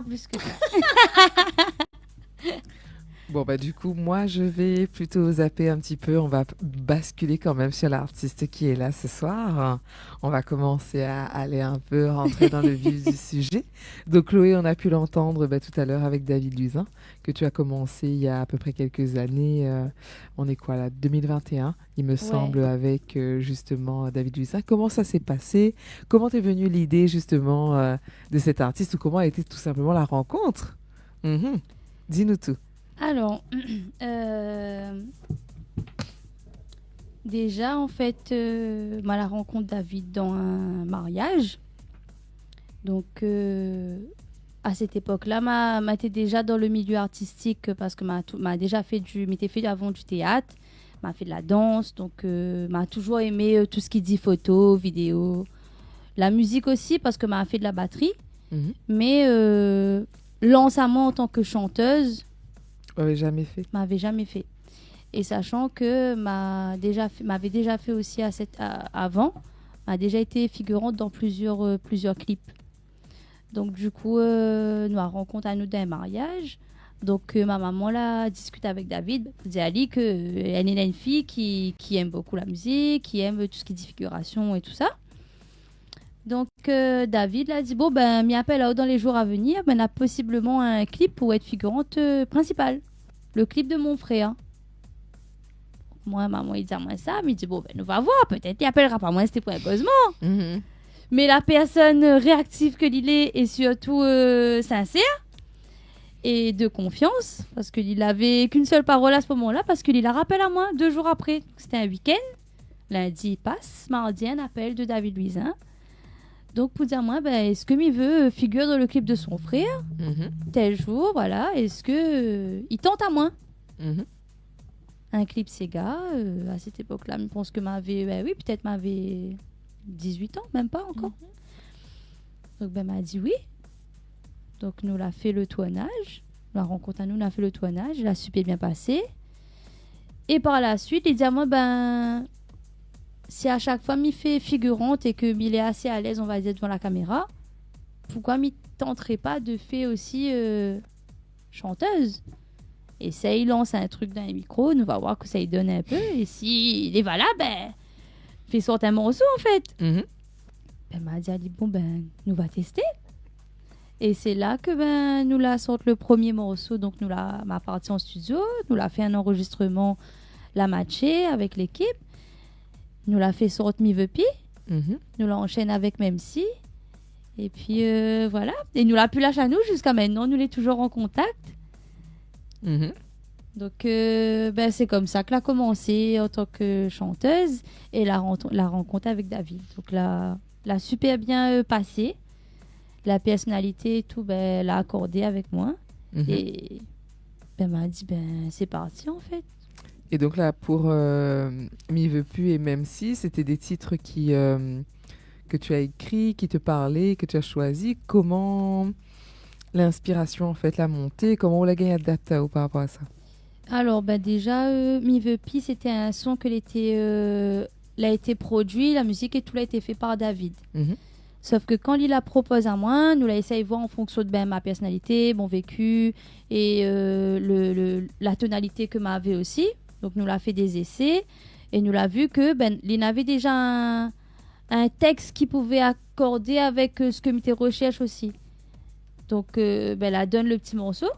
plus que ça. Bon, bah, du coup, moi, je vais plutôt zapper un petit peu. On va basculer quand même sur l'artiste qui est là ce soir. On va commencer à aller un peu rentrer dans le vif du sujet. Donc, Chloé, on a pu l'entendre tout à l'heure avec David Luisin, que tu as commencé il y a à peu près quelques années. On est quoi là 2021, il me semble, avec justement David Luisin. Comment ça s'est passé? Comment t'es venue l'idée justement de cet artiste ou comment a été tout simplement la rencontre? Dis-nous tout. Alors, déjà, en fait, moi, la rencontre David dans un mariage. Donc, à cette époque-là, m'était déjà dans le milieu artistique parce que m'a déjà m'était fait avant du théâtre, m'a fait de la danse. Donc, m'a toujours aimé tout ce qui dit photo, vidéo. La musique aussi parce que m'a fait de la batterie. Mais l'ensemble en tant que chanteuse... m'avait jamais fait. Et sachant que m'avait déjà fait aussi avant, m'a déjà été figurante dans plusieurs clips. Donc du coup, nous a rencontré à nous d'un mariage. Donc ma maman là discute avec David, dit à Ali qu'elle est une fille qui aime beaucoup la musique, qui aime tout ce qui dit figuration et tout ça. Donc David l'a dit, bon ben m'y appelle dans les jours à venir, ben on a possiblement un clip pour être figurante principale. Le clip de mon frère. Moi, maman, il dit à moi ça, mais il dit, bon ben nous va voir, peut-être il appellera pas moi, c'était pour un causement. Mais la personne réactive que l'il est et surtout sincère et de confiance, parce qu'il avait qu'une seule parole à ce moment-là, parce qu'il la rappelle à moi 2 jours après. C'était un week-end. Lundi, il passe. Mardi, un appel de David Luisin. Donc, pour dire moi, ben, est-ce que il veut figure dans le clip de son frère tel jour, voilà. Est-ce que il tente à moi un clip Sega à cette époque-là, je pense que peut-être m'avait 18 ans, même pas encore. Donc, ben, m'a dit oui. Donc, nous l'a fait le tournage. La rencontre à nous, on a fait le tournage. Il a super bien passé. Et par la suite, il dit à moi, ben... si à chaque fois m'il fait figurante et que m'il est assez à l'aise, on va dire, devant la caméra, pourquoi m'il tenterait pas de faire aussi chanteuse? Et ça, il lance un truc dans les micros, nous va voir que ça y donne un peu. Et s'il est valable, ben, fait sortir un morceau en fait. Ben, m'a dit, bon, ben, nous va tester. Et c'est là que ben, nous la sorte le premier morceau. Donc, nous m'a parti en studio, nous l'a fait un enregistrement, la matché avec l'équipe. Nous l'a fait sortir Mi Veut Pi. Nous l'enchaîne avec Même Si. Et puis voilà. Et nous l'a pu lâcher à nous jusqu'à maintenant. Nous l'est toujours en contact. Donc ben, c'est comme ça qu'elle a commencé en tant que chanteuse. Et la rencontre avec David. Donc là, l'a super bien passé. La personnalité et tout, ben, l'a accordé avec moi. Et ben, m'a dit, ben, c'est parti en fait. Et donc là, pour Mi Veut Plus et Même Si, c'était des titres que tu as écrits, qui te parlaient, que tu as choisis. Comment l'inspiration, en fait, l'a montée? Comment on l'a gagné à Data par rapport à ça? Alors, ben déjà, Mi Veut Plus, c'était un son l'a été produit, la musique et tout l'a été fait par David. Sauf que quand il la propose à moi, nous l'a essayé de voir en fonction de ben, ma personnalité, mon vécu et la tonalité que m'avait aussi. Donc, nous l'a fait des essais et nous l'a vu que ben, il avait déjà un texte qui pouvait accorder avec ce que m'était recherche aussi. Donc, ben, elle donne le petit morceau.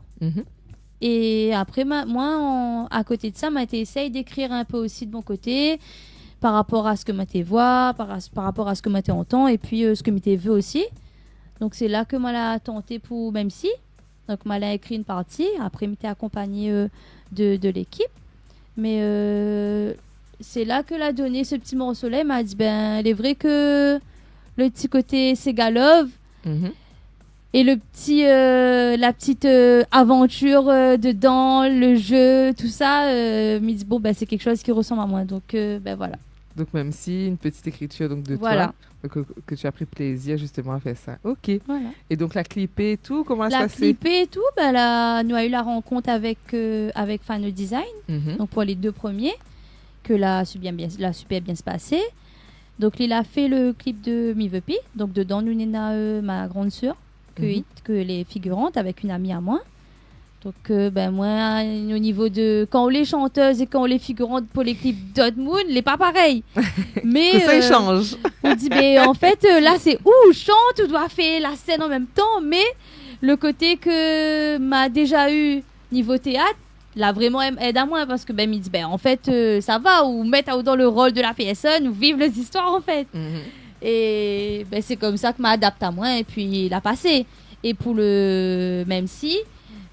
Et après, moi, à côté de ça, m'a été essayé d'écrire un peu aussi de mon côté par rapport à ce que m'était voix, par rapport à ce que m'était entend et puis ce que m'était vu aussi. Donc, c'est là que moi, l'a tenté pour Même Si. Donc, moi, l'a écrit une partie. Après, m'était accompagné de l'équipe. Mais c'est là que l'a donné ce petit morceau-là. Il m'a dit, ben, il est vrai que le petit côté Sega Love et la petite aventure dedans, le jeu, tout ça, m'a dit, bon, ben, c'est quelque chose qui ressemble à moi. Donc, ben voilà. Donc, Même Si, une petite écriture donc, de voilà. toi, que tu as pris plaisir justement à faire ça. Ok. Voilà. Et donc, la clipée et tout, comment ça se passait? La clipée et tout, ben, nous a eu la rencontre avec Fan Design, donc pour les 2 premiers, que l'a super bien se passer. Donc, il a fait le clip de Mi Veut Pi. Donc, dedans, nous, on a ma grande sœur, que les figurantes avec une amie à moi. Donc, moi, au niveau de... Quand on les chanteuses et quand on les figurantes pour les clips Dotmoon, les pas pareil. Mais ça change. On dit, mais en fait, là, c'est où chante, ou doit faire la scène en même temps. Mais le côté que m'a déjà eu niveau théâtre, là, vraiment, aide à moi. Parce que, il dit, en fait, ça va. Ou mettre dans le rôle de la personne, ou vivre les histoires, en fait. Et c'est comme ça que m'a adapté à moi. Et puis, il a passé. Et pour le même si...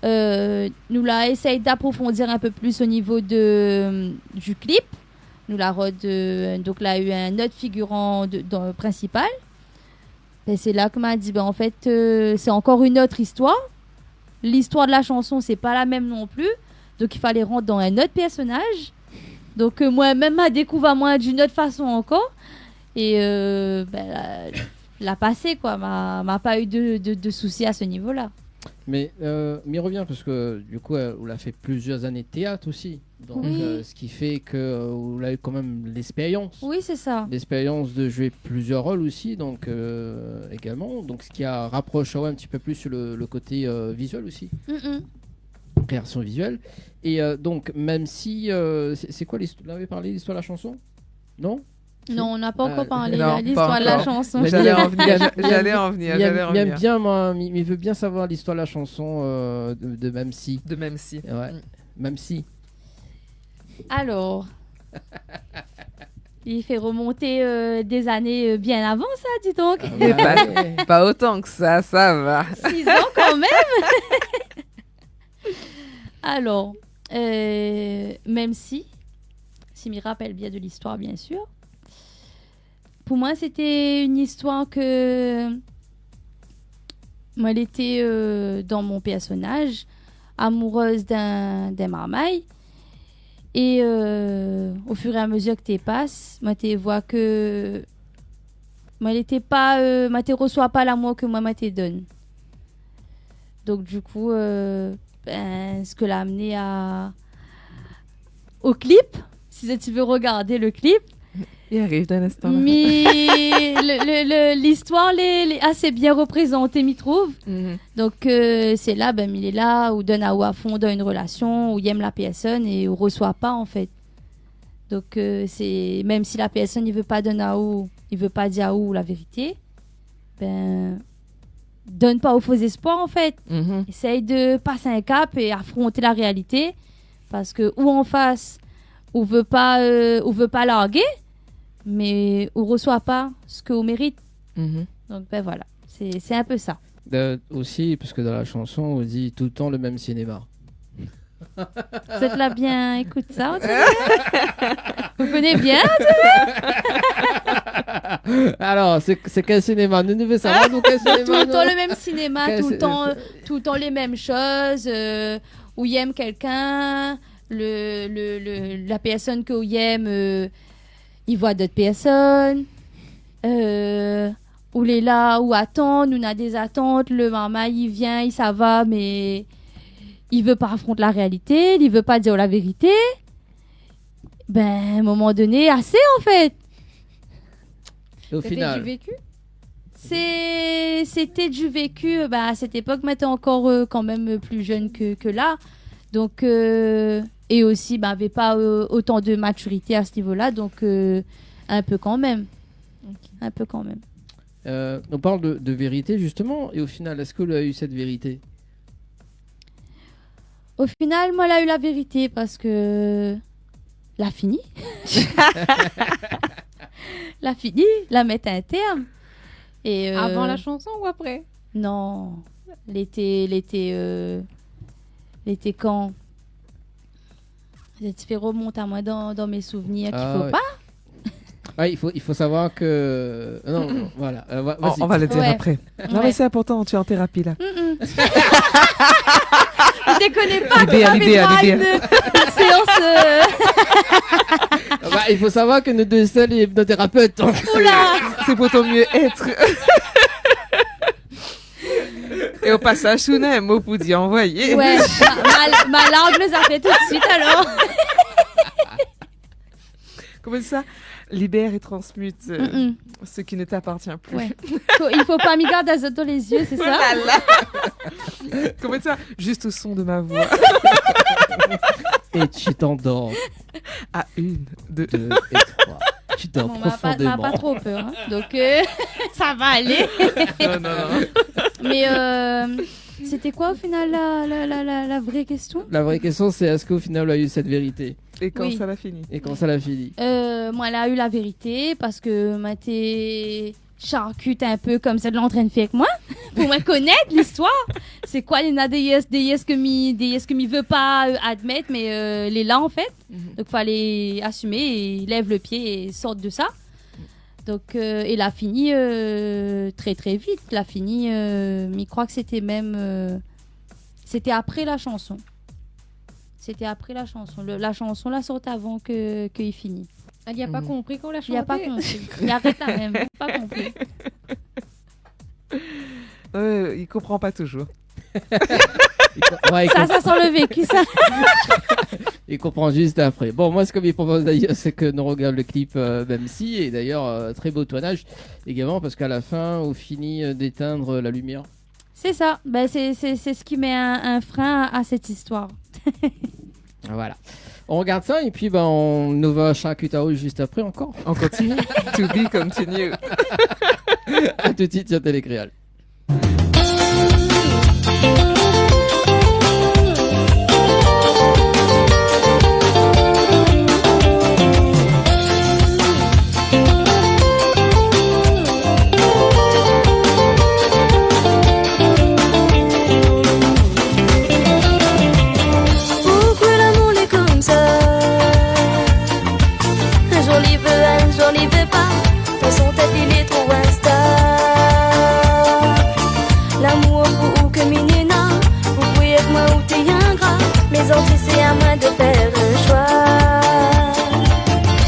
nous l'a essayé d'approfondir un peu plus au niveau du clip. Nous l'a donc là eu un autre figurant principal. Et c'est là que m'a dit en fait c'est encore une autre histoire. L'histoire de la chanson c'est pas la même non plus. Donc il fallait rentrer dans un autre personnage. Donc moi-même m'a découvert moi d'une autre façon encore. Et l'a passé quoi. M'a pas eu de soucis à ce niveau-là. Mais m'y revient parce que du coup, on a fait plusieurs années de théâtre aussi. Donc, ce qui fait que on a eu quand même l'expérience. Oui, c'est ça. L'expérience de jouer plusieurs rôles aussi, donc également. Donc, ce qui a rapproché un petit peu plus sur le côté visuel aussi. Création visuelle. Et donc, même si. C'est quoi l'histoire? Vous avez parlé de l'histoire de la chanson? Non? Non, on n'a pas encore parlé non, de l'histoire de la chanson. J'allais en venir. Il veut bien savoir l'histoire de la chanson de Même Si. De Même Si. Ouais. Même Si. Alors, il fait remonter des années bien avant ça, dis donc. Pas autant que ça va. 6 ans quand même. Alors, Même si m'y rappelle bien de l'histoire, bien sûr. Pour moi, c'était une histoire que... Moi, elle était dans mon personnage, amoureuse d'un marmaille. Et au fur et à mesure que tu passes, moi, tu vois que... Moi, elle était pas... moi, tu reçois pas l'amour que moi, tu donne. Donc, du coup, ce que l'a amené au clip, si tu veux regarder le clip, il arrive d'un instant. Mais l'histoire est assez bien représentée, m'y trouve. Donc, c'est là, il est là, où donne à fond dans une relation, où il aime la personne et où reçoit pas, en fait. Donc, c'est même si la personne, il veut pas donner il veut pas dire la vérité, donne pas aux faux espoirs, en fait. Essaye de passer un cap et affronter la réalité. Parce que, ou en face, on veut pas larguer, mais on reçoit pas ce qu'on mérite. Donc voilà, c'est un peu ça. Aussi, parce que dans la chanson, on dit tout le temps le même cinéma. Vous êtes là bien, écoute ça. Vous connaissez bien. Alors, c'est quel cinéma? Nous devons savoir quel cinéma. Tout le temps le même cinéma, tout le temps les mêmes choses. Où il aime quelqu'un, la personne que il aime. Il voit d'autres personnes, où il est là, où attend, nous on a des attentes, le maman il vient, ça va, mais il veut pas affronter la réalité, il veut pas dire la vérité. À un moment donné, assez en fait. Et au final. Du vécu. C'était du vécu, à cette époque, mais t'es encore quand même plus jeune que là. Donc... Et aussi, avait pas autant de maturité à ce niveau-là, donc un peu quand même. Un peu quand même. On parle de vérité, justement, et au final, est-ce que vous avez eu cette vérité? Au final, moi, elle a eu la vérité, parce que... La fini. La fini, la mettre à un terme. Et, avant la chanson ou après? Non. L'été quand? Tu fais remonter à moi dans mes souvenirs qu'il faut pas. Il faut savoir que... Non, voilà. On va le dire après. Non, mais c'est important, tu es en thérapie là. Je déconne pas, l'idée. Une séance... il faut savoir que nous deux seuls les hypnothérapeutes. Oula. C'est pour ton mieux-être. Et au passage, Souna, un mot pour dire envoyer. Ouais, ma langue nous a fait tout de suite alors. Comment ça? Libère et transmute. Ce qui ne t'appartient plus. Ouais. Il faut pas m'y garder dans les yeux, c'est ça? Comment ça? Juste au son de ma voix. Et tu t'endors. À 1, 2 et 3. Tu dors Bon, m'a profondément. pas trop peur, hein. Donc ça va aller. Non. Mais c'était quoi au final la vraie question? La vraie question, c'est est-ce qu'au final, elle a eu cette vérité? Et quand Oui. ça va finir? Et quand ça l'a fini? Moi, elle a eu la vérité parce que m'a été charcute un peu comme ça de l'entraîne fait avec moi pour me connaître l'histoire. C'est quoi les déesses que mi veut pas admettre, mais elle est là en fait. Donc fallait assumer et lève le pied et sorte de ça. Donc elle a fini très très vite. Elle a fini, je crois que c'était même c'était après la chanson. C'était après la chanson. La chanson la sorte avant qu'il finisse. Elle n'y a pas compris qu'on l'a chanté. Il a pas compris. Il arrête quand même. Pas compris. Il comprend pas toujours. Ouais, Ça sent le vécu, ça. Il comprend juste après. Bon, moi, ce que je propose d'ailleurs, c'est que nous regardions le clip même si, et d'ailleurs, très beau tournage également, parce qu'à la fin, on finit d'éteindre la lumière. C'est ça. Ben, c'est ce qui met un frein à cette histoire. Voilà. On regarde ça et puis on nous va Charcutao juste après encore. On continue. To be continue. À tout de suite sur Télécréole. Pourquoi l'amour est comme ça? Un jour il veut, un jour il veut pas. Dans son tête il est trop instable. L'amour pour ou que minina. Vous pouvez être moi ou t'es ingrat. Mais entre c'est à moi de faire un choix.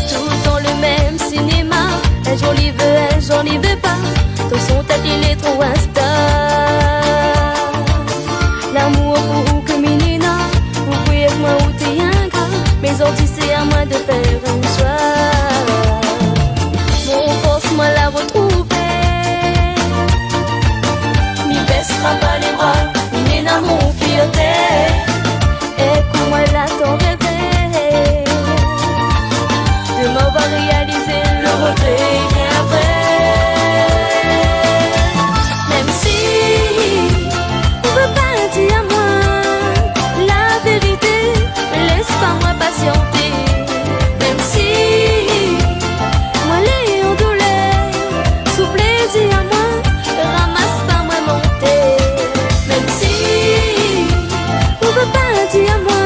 Tout dans le même cinéma. Un jour il veut, un jour il veut pas. Dans son tête il est trop instable. L'amour pour ou que minina. Vous pouvez être moi ou t'es ingrat. Mais entre c'est à moi de faire un choix. Bon, force-moi la retrouver. M'y baissera pas les bras. M'y n'est dans mon fierté. Écoute-moi là ton rêve. Demain va réaliser le regret bien après. Même si on veut pas dire à moi la vérité, laisse pas moi patienter. Même si moi les en douleur, souple dis à moi, ramasse pas moi monter. Même si on veut pas dire à moi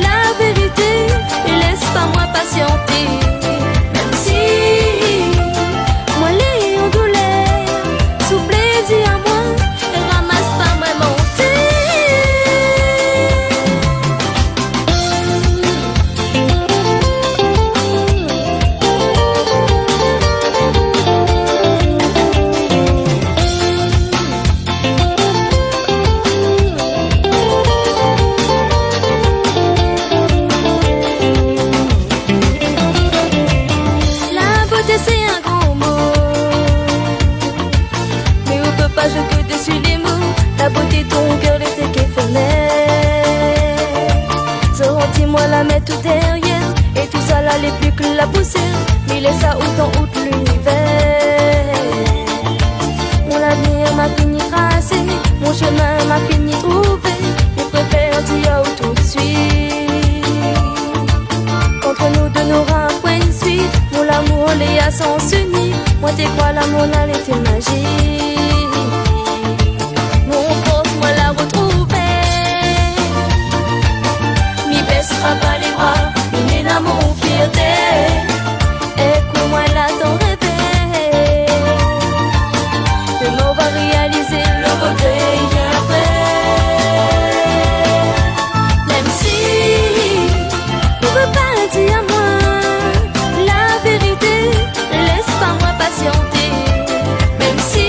la vérité, laisse pas moi patienter. Même si moi les en douleur, souple dis à moi, ramasse pas moi monter. La beauté c'est un grand mot, mais on peut pas jouer que dessus les mots. La beauté ton cœur était qu'est fenêtre. Dis-moi la mettre tout derrière, et tout ça là les plus que la poussière. Mais laisse ça autant haute l'univers. Mon avenir m'a fini tracé, mon chemin m'a fini trouvé. Je préfère dire tout de suite. Entre nous deux n'aura un point de suite. Mon l'amour les a sans unis. Moi t'es quoi l'amour là l'été magique. Mon force moi la retrouver. M'y baissera pas les bras. M'y n'est dans mon fierté. Écoute-moi là ton rêve. Demain on va réaliser le regret après. Même si on veut pas dire à moi la vérité, laisse pas moi patienter. Même si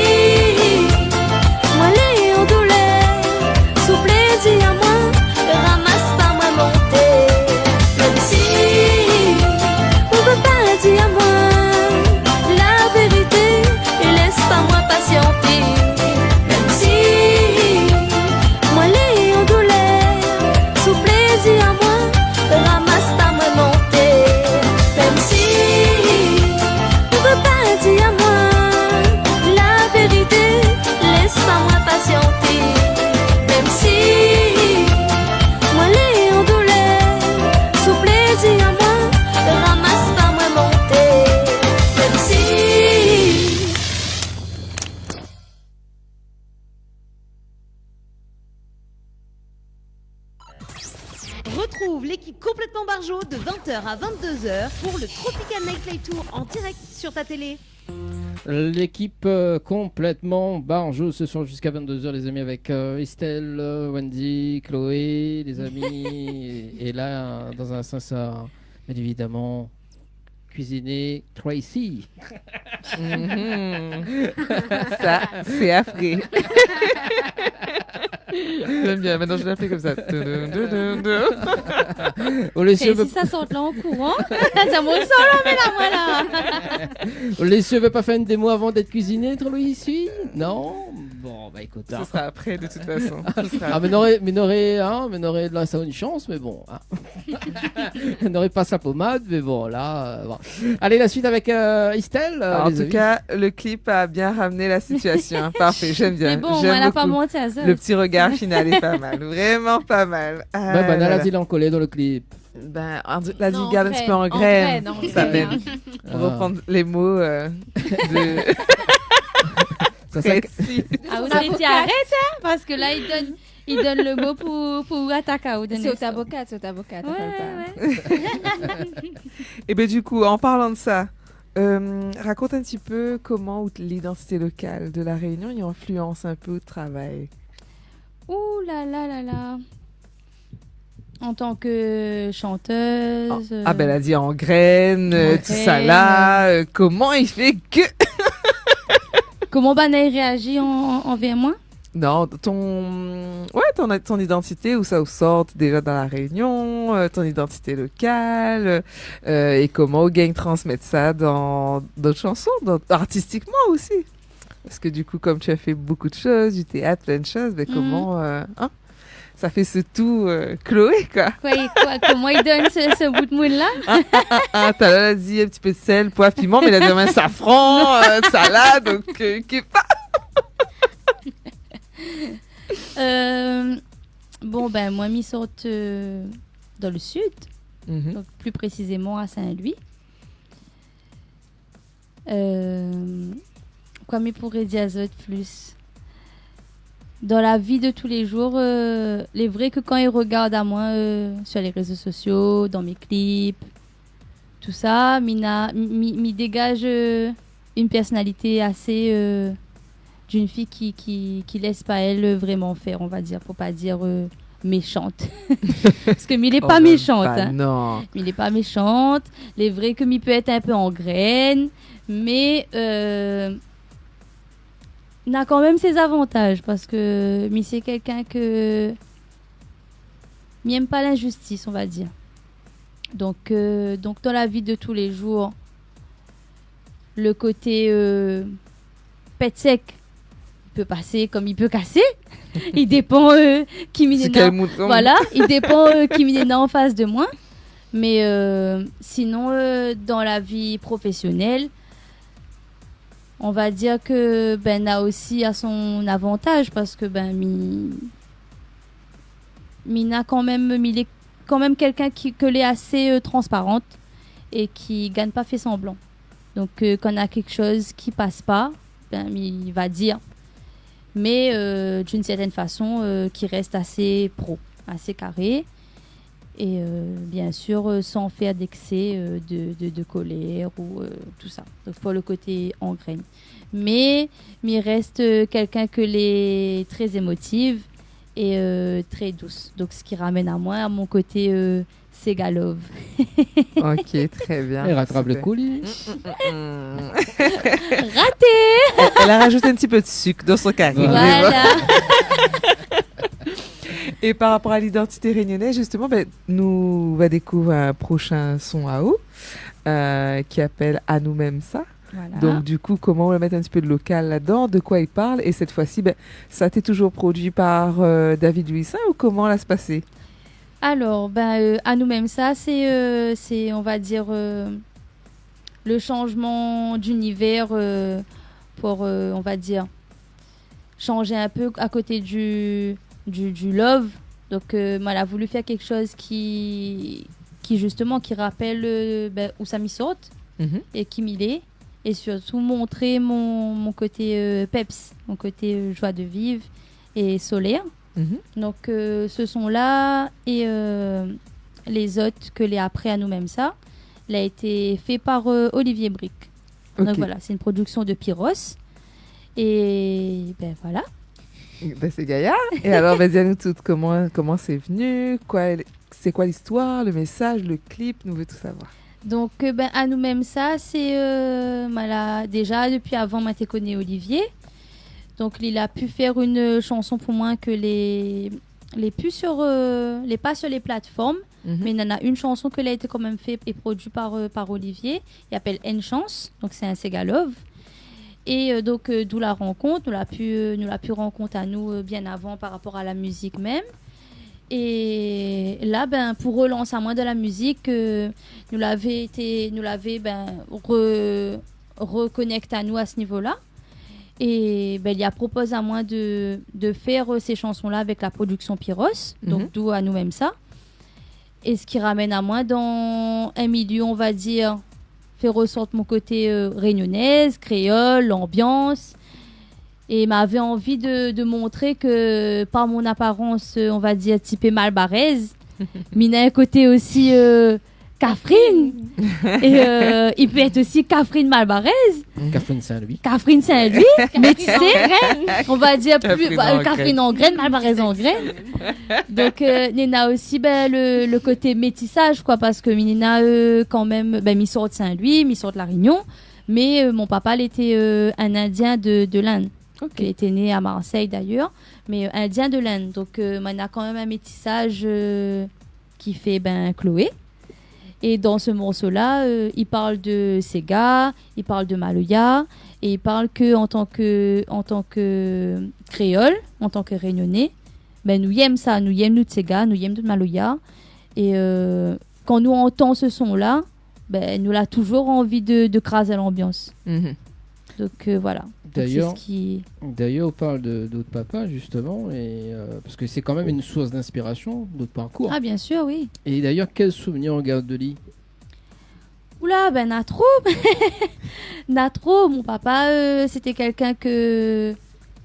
Retrouve l'équipe complètement barjo de 20h à 22h pour le Tropical Nightlife Tour en direct sur ta télé. L'équipe complètement barjo ce soir jusqu'à 22h, les amis, avec Estelle, Wendy, Chloé, les amis. et là, dans un sens, ça, bien évidemment, cuisiner Tracy. Ça, c'est affreux. J'aime bien, maintenant je l'appelle comme ça. Oh, les Et cieux si ça sort là en courant, ça me ressemble, mais là, voilà. Les cieux veulent pas faire une démo avant d'être cuisiné, Tracy? Non. Bon, bah écoute. Ce sera après, de toute façon. Ah, mais n'aurait de là, ça a une chance, mais bon. Hein. N'aurait pas sa pommade, mais bon, là. Bon. Allez, la suite avec Estelle. En tout cas, le clip a bien ramené la situation. Hein. Parfait, j'aime bien. Mais bon, J'aime elle n'a pas beaucoup. menti à ça. Le petit regard final est pas mal, vraiment pas mal. Ah, Ben, là, la là. dit collé dans le clip. Ben, la Non, dit garde un petit peu en graine. Ça graine. m'aide. On va prendre les mots de. Ça, ça- Précis. Ah, vous avez dit arrête, hein, parce que là, il donne le mot pour attaquer. C'est au tabocat, Ouais, ouais. Et ben du coup, en parlant de ça, raconte un petit peu comment l'identité locale de la Réunion y influence un peu au travail. Ouh là là là là. En tant que chanteuse. Ah ben elle a dit en graines, En tout ça graines. là. Comment il fait que... Comment Banaï réagit envers moi? Non, ton identité, où ça sort déjà dans la Réunion, ton identité locale, et comment Gang transmettre ça dans d'autres chansons, artistiquement aussi. Parce que du coup, comme tu as fait beaucoup de choses, du théâtre, plein de choses, ben comment... ça fait ce tout Chloé, quoi. Comment il donne ce bout de moule là? T'as là dit un petit peu de sel, poivre, piment, mais il a dit un safran, salade, donc qui pas... Bon, ben, moi, m'y sorte dans le sud, donc plus précisément à Saint-Louis. Quoi, mais pourrait dire aux autres plus? Dans la vie de tous les jours, les vrais que quand ils regardent à moi sur les réseaux sociaux, dans mes clips, tout ça, m'y dégage une personnalité assez d'une fille qui laisse pas elle vraiment faire, on va dire, pour pas dire méchante. Parce que m'il est pas méchante. Hein. Non. Il est pas méchante. Les vrais que m'y peut être un peu en graine, mais n'a quand même ses avantages parce que m'y c'est quelqu'un que m'y aime pas l'injustice, on va dire. Donc dans la vie de tous les jours, le côté pète sec peut passer comme il peut casser. Il dépend qui voilà, il dépend qui m'est en face de moi. Mais sinon, dans la vie professionnelle, on va dire que Ben a aussi à son avantage parce que Ben Mina quand même, il est quand même quelqu'un que l'est assez transparente et qui gagne pas fait semblant. Donc quand on a quelque chose qui passe pas, ben il va dire, mais d'une certaine façon qui reste assez pro, assez carré. Et bien sûr, sans faire d'excès de colère ou tout ça. Donc, pour le côté en graine. Mais il reste quelqu'un que les très émotive et très douce. Donc, ce qui ramène à moi, à mon côté Segalove. Ok, très bien. Elle rattrape le coulis. Raté. Elle a rajouté un petit peu de sucre dans son carré. Voilà. Et par rapport à l'identité réunionnaise, justement, nous va découvrir un prochain son à eau qui appelle À nous-mêmes ça. Voilà. Donc, du coup, comment on va mettre un petit peu de local là-dedans, de quoi il parle. Et cette fois-ci, ça a été toujours produit par David Louisin ou comment là se passait? Alors, à nous-mêmes ça, c'est on va dire, le changement d'univers pour, on va dire, changer un peu à côté du love. Donc moi elle a voulu faire quelque chose qui justement qui rappelle où ça m'y saute et qui m'y est, et surtout montrer mon côté peps, mon côté joie de vivre et solaire. Donc ce son là est les autres que les après à nous-mêmes ça, il a été fait par Olivier Brick. Ok. Donc voilà, c'est une production de Pyros. Et ben voilà. Ben, c'est Gaïa. Et alors, dis-nous toutes, comment c'est venu, c'est quoi l'histoire, le message, le clip, nous veut tout savoir. Donc à nous-mêmes ça, c'est voilà, déjà depuis avant moi t'ai connu Olivier. Donc il a pu faire une chanson pour moi que les plus sur les pas sur les plateformes, mais il y en a une chanson que a été quand même fait et produit par Olivier. Il appelle N Chance, donc c'est un Segalov. Et donc d'où la rencontre, nous l'a pu rencontre à nous bien avant par rapport à la musique même. Et là pour relancer à moi de la musique, nous l'avait reconnecté à nous à ce niveau-là. Et il a proposé à moi de faire ces chansons-là avec la production Pyros, donc d'où à nous-mêmes ça. Et ce qui ramène à moi dans un milieu, on va dire, fait ressortir mon côté réunionnaise, créole, l'ambiance. Et m'avait envie de montrer que par mon apparence, on va dire, typée malbaraise, mais a un côté aussi Catherine. Et il peut être aussi Catherine malbaraise. Catherine Saint-Louis. Catherine Saint-Louis, métissée, on va dire plus Catherine en graine, malbaraise en graine. Donc Nina aussi le côté métissage quoi, parce que Nina quand même mi sort de Saint-Louis, mi sort de la Réunion, mais mon papa il était un Indien de l'Inde. Il était né à Marseille d'ailleurs, mais Indien de l'Inde. Donc on a quand même un métissage qui fait Chloé. Et dans ce morceau-là, il parle de Sega, il parle de Maloya, et il parle que en tant que créole, en tant que réunionnais, nous aimons ça, nous aimons notre Sega, nous aimons notre Maloya. Et quand nous entendons ce son-là, nous avons toujours envie de craser l'ambiance. Donc voilà. D'ailleurs, c'est ce qui... on parle de votre papa justement, et parce que c'est quand même une source d'inspiration, votre parcours. Ah bien sûr, oui. Et d'ailleurs, quel souvenir on garde de lui? Oula, n'a trop. N'a trop. Mon papa, c'était quelqu'un que,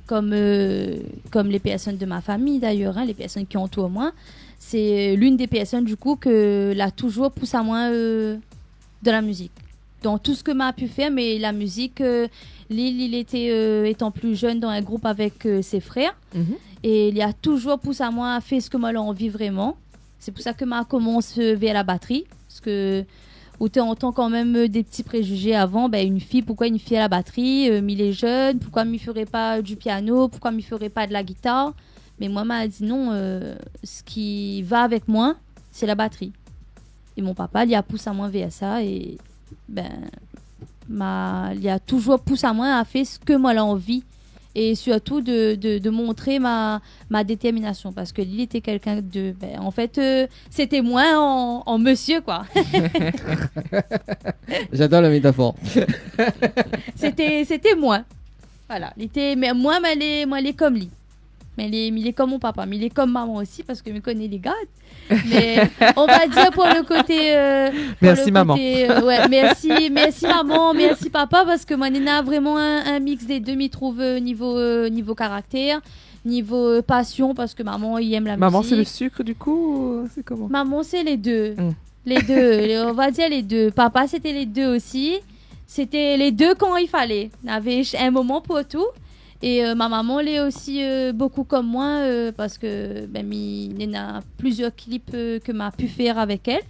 comme les personnes de ma famille d'ailleurs, les personnes qui entourent moi, c'est l'une des personnes du coup que l'a toujours poussé à moi de la musique. Dans tout ce que m'a pu faire, mais la musique, il était étant plus jeune dans un groupe avec ses frères, et il a toujours poussé à moi à faire ce que moi j'ai envie vraiment. C'est pour ça que m'a commencé vers la batterie, parce que où tu entends quand même des petits préjugés avant, une fille, pourquoi une fille à la batterie, il est jeune, pourquoi il ferait pas du piano, pourquoi il ferait pas de la guitare. Mais moi m'a dit non, ce qui va avec moi, c'est la batterie. Et mon papa il a poussé à moi vers ça, et il a toujours poussé à moi à faire ce que moi j'ai envie, et surtout de montrer ma détermination, parce que lui était quelqu'un de en fait c'était moi en monsieur quoi. J'adore la métaphore. c'était moi, voilà, il était, mais moi il est comme lui, mais il est comme mon papa, mais il est comme maman aussi, parce que je connais les gars. Mais on va dire pour le côté merci maman. Merci maman, merci papa, parce que moi Nina a vraiment un mix des deux, m'y trouve niveau caractère, niveau passion, parce que maman il aime la maman musique. C'est le sucre du coup, c'est comment? Maman c'est les deux. Les deux, on va dire les deux. Papa c'était les deux aussi, c'était les deux quand il fallait, on avait un moment pour tout. Et ma maman elle est aussi beaucoup comme moi, parce que il y a plusieurs clips que m'a pu faire avec elle,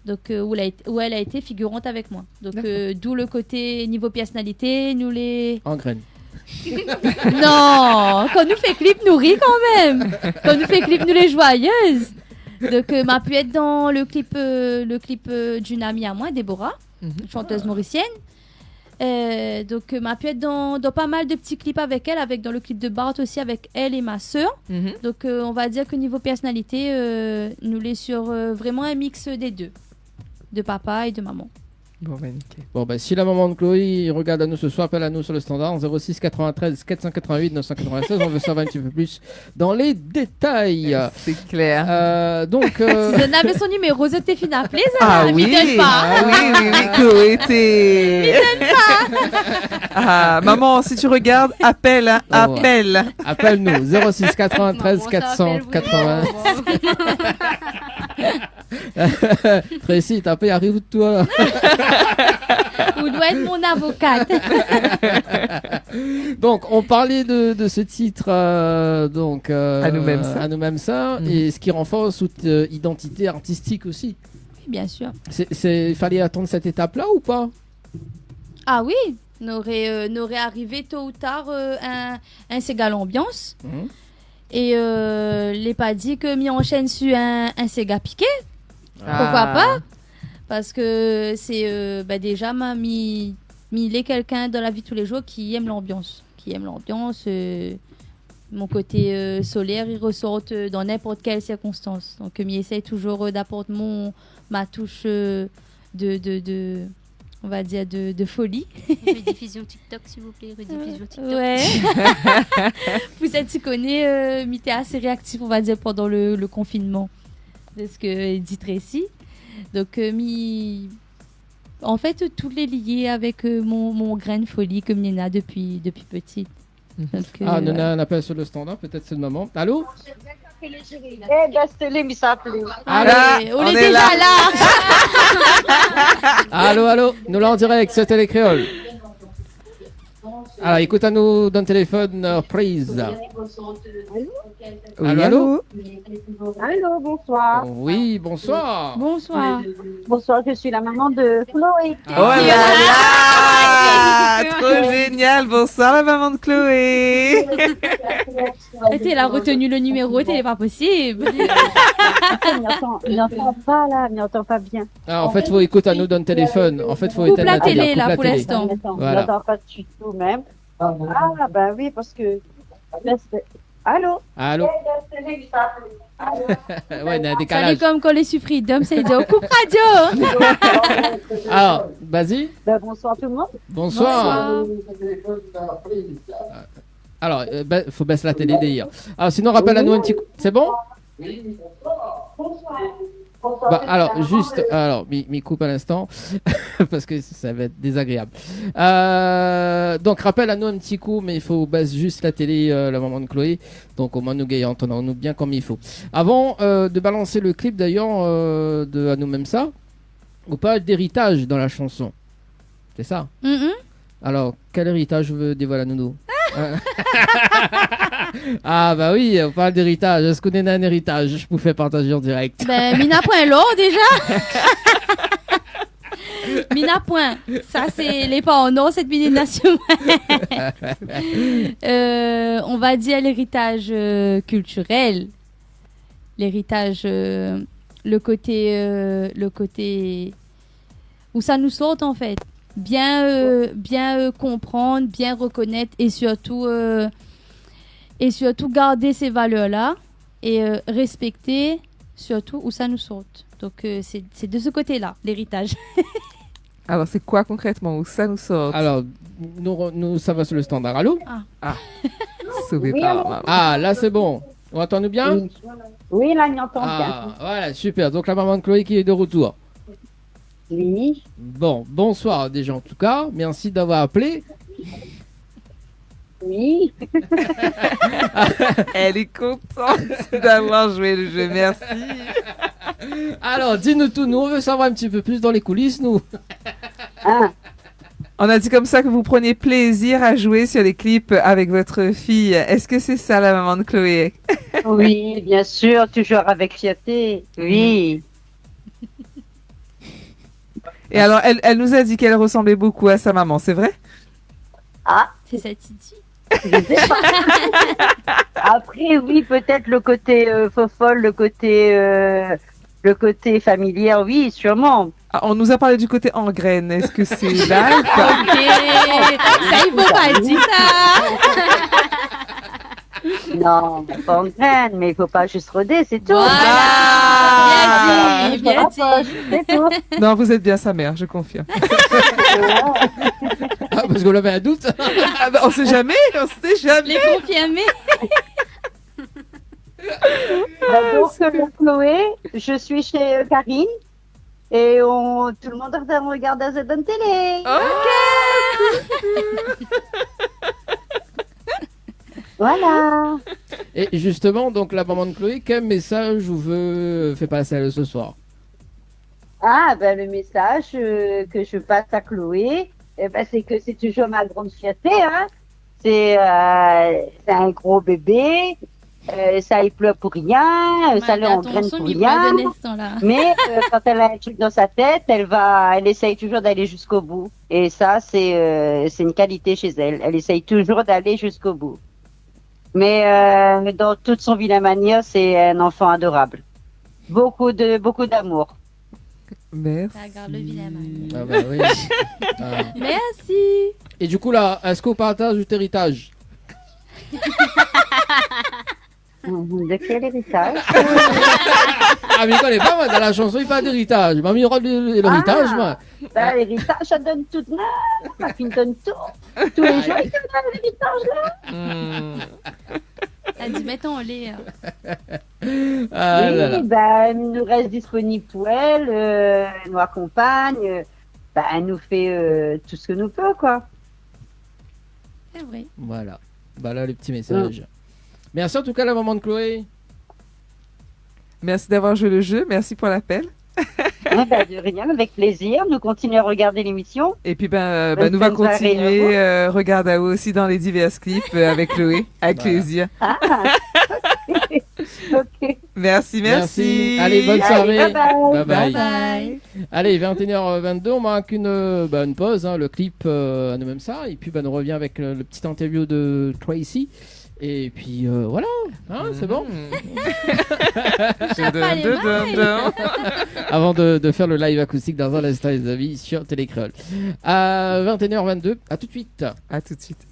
donc où elle a été figurante avec moi. Donc d'où le côté niveau personnalité, nous les... En graines. Non, quand nous fait clip, nous rit quand même. Quand nous fait clip, nous les joyeuses. Donc m'a pu être dans le clip d'une amie à moi, Déborah, chanteuse mauricienne. Donc m'a pu être dans pas mal de petits clips avec elle, dans le clip de Bart aussi avec elle et ma sœur. Donc on va dire que niveau personnalité, nous les sur vraiment un mix des deux, de papa et de maman. Bon, bah, nickel. Bon, bah, si la maman de Chloé regarde à nous ce soir, appelle à nous sur le standard 06 93 488 996. On veut savoir un petit peu plus dans les détails. C'est clair. Donc, Si vous avez son numéro, vous êtes fini appelé, ça Ah ne oui, m'étonne pas. oui, Chloé, t'es... Ah, maman, si tu regardes, appelle, hein, Oh, appelle. appelle-nous 06 93 480. Tracy, t'as pas arrive de toi. Vous doit être mon avocate. Donc, on parlait de ce titre, À nous-mêmes ça. À nous-mêmes ça, et ce qui renforce toute identité artistique aussi. Oui, bien sûr. Il fallait attendre cette étape-là ou pas? Ah oui, n'aurait arrivé tôt ou tard un Sega l'ambiance. Et les pas dit que m'y enchaîne sur un Sega piqué. Pourquoi pas? Parce que c'est déjà il est quelqu'un dans la vie de tous les jours qui aime l'ambiance. Mon côté solaire, il ressort dans n'importe quelle circonstance. Donc, m'y essaye toujours d'apporter ma touche on va dire de folie. Rediffusion TikTok, s'il vous plaît. Rediffusion TikTok. Ouais. Vous êtes, tu connais, m'était assez réactif, on va dire, pendant le confinement. De ce que dit Tracy. Donc, en fait, tout est lié avec mon grain de folie comme Nina depuis petite. Donc, nous avons un appel sur le standard, peut-être c'est le moment. Allô? Eh ben, c'est lui, il s'appelait. Allô? On est déjà là. Allô? Nous là en direct, c'était les créoles. Alors, écoute à nous dans le téléphone, prise. Allô? Allô, bonsoir. Oui, bonsoir. Bonsoir. Bonsoir, je suis la maman de Chloé. Oh là là, trop génial. Bonsoir la maman de Chloé. Elle a retenu le numéro, c'est pas possible. Il n'entend pas là, il n'entend pas bien. Ah, en fait, faut écouter à nous dans le téléphone. En fait, faut Coupe éteindre la télé, coupe là, la pour télé. l'instant. Il Voilà. n'entend pas du tout même. Ah, bah oui, parce que... Allô? Allô? C'est lui, il s'appelait. Ouais, il y a un Salut, décalage. comme quand les suffrit d'hommes, c'est dire coupe radio. Alors, vas-y. Ben, bonsoir tout le monde. Bonsoir. Alors, faut baisser la télé d'ailleurs. Alors, sinon, rappelle à nous un petit coup. C'est bon? Bah, alors, juste, m'y coupe à l'instant, parce que ça va être désagréable. Donc, rappelle à nous un petit coup, mais il faut baisser juste la télé, la maman de Chloé. Donc, au moins, nous gagnons, entendons-nous bien comme il faut. Avant de balancer le clip, d'ailleurs, de À nous-mêmes ça, on parle d'héritage dans la chanson. C'est ça? Alors, quel héritage veut dévoiler à Nounou? Ah bah oui, on parle d'héritage. Est-ce qu'on a un héritage? Je vous fais partager en direct. Ben, Mina point l'eau déjà. Mina point. Ça, c'est les parents. Non, cette nation. On va dire l'héritage culturel. L'héritage, le côté où ça nous saute en fait. Bien comprendre, bien reconnaître et surtout garder ces valeurs-là et respecter surtout où ça nous saute. Donc c'est de ce côté-là, l'héritage. Alors, c'est quoi concrètement où ça nous sort? Alors, nous ça va sur le standard. Allô? Ah. Sauvé Oui, par allô? maman. Ah, là c'est bon. On entend nous bien? Oui, là, il entend Ah, bien. voilà, super. Donc la maman de Chloé qui est de retour. Oui. Bon, bonsoir déjà en tout cas. Merci d'avoir appelé. Oui. Elle est contente d'avoir joué le jeu, merci. Alors, dis-nous tout. Nous, on veut savoir un petit peu plus dans les coulisses, nous. On a dit comme ça que vous preniez plaisir à jouer sur les clips avec votre fille. Est-ce que c'est ça la maman de Chloé? Oui, bien sûr, toujours avec fierté. Oui. Et alors, elle nous a dit qu'elle ressemblait beaucoup à sa maman, c'est vrai? Ah, c'est ça, Titi. Je sais pas. Après, oui, peut-être le côté fofolle, le côté familière, oui, sûrement. Ah, on nous a parlé du côté en graine. Est-ce que c'est là? Ok, ça il faut pas dire ça. Non, pas en graine, mais il faut pas juste roder, c'est tout. Voilà, bien Ah. Oui, bien dit. Non, vous êtes bien sa mère, je confirme. Ah, parce qu'on avait un doute. Ah bah, on sait jamais. Les confirmés. Donc, Chloé, je suis chez Karine et tout le monde regarde AZ télé. Voilà. Et justement, donc la maman de Chloé, quel message vous fait passer à elle ce soir? Ah, ben, le message que je passe à Chloé, c'est que c'est toujours ma grande fierté. Hein. C'est un gros bébé. Ça il pleure pour rien, ça l'engraine pour rien. Mais quand elle a un truc dans sa tête, elle essaye toujours d'aller jusqu'au bout. Et ça, c'est une qualité chez elle. Elle essaye toujours d'aller jusqu'au bout. Mais dans toute son vilaine manière, c'est un enfant adorable. Beaucoup d'amour. Merci. Ça garde le vilain manière. Ah bah oui. Ah. Merci. Et du coup là, est-ce qu'on partage du héritage? De quel héritage? Ah mais je connais pas moi, dans la chanson il parle d'héritage. Mamie aura l'héritage moi. Ben, l'héritage, ça donne tout de même. Ma fille donne tout. Tous les jours, il te donne l'héritage là. Elle dit mettons-les. Ah, là, là. Oui, elle nous reste disponible pour elle, elle nous accompagne, elle nous fait tout ce que nous peut, quoi. C'est vrai. Voilà. Bah là, le petit message. Merci en tout cas, la maman de Chloé. Merci d'avoir joué le jeu. Merci pour l'appel. De rien, avec plaisir. Nous continuons à regarder l'émission. Et puis, nous va continuer Regarde à vous aussi dans les divers clips avec Chloé. Avec plaisir. Ah, ok. Merci. Allez, bonne soirée. Bye bye. Bye. Allez, 21h22, on marque une pause, hein, le clip à nous même ça. Et puis, on revient avec le petit interview de Tracy. Et puis voilà, hein, c'est bon. Avant de faire le live acoustique dans un instant, les amis, sur Télécréole. À 21h22, à tout de suite. À tout de suite.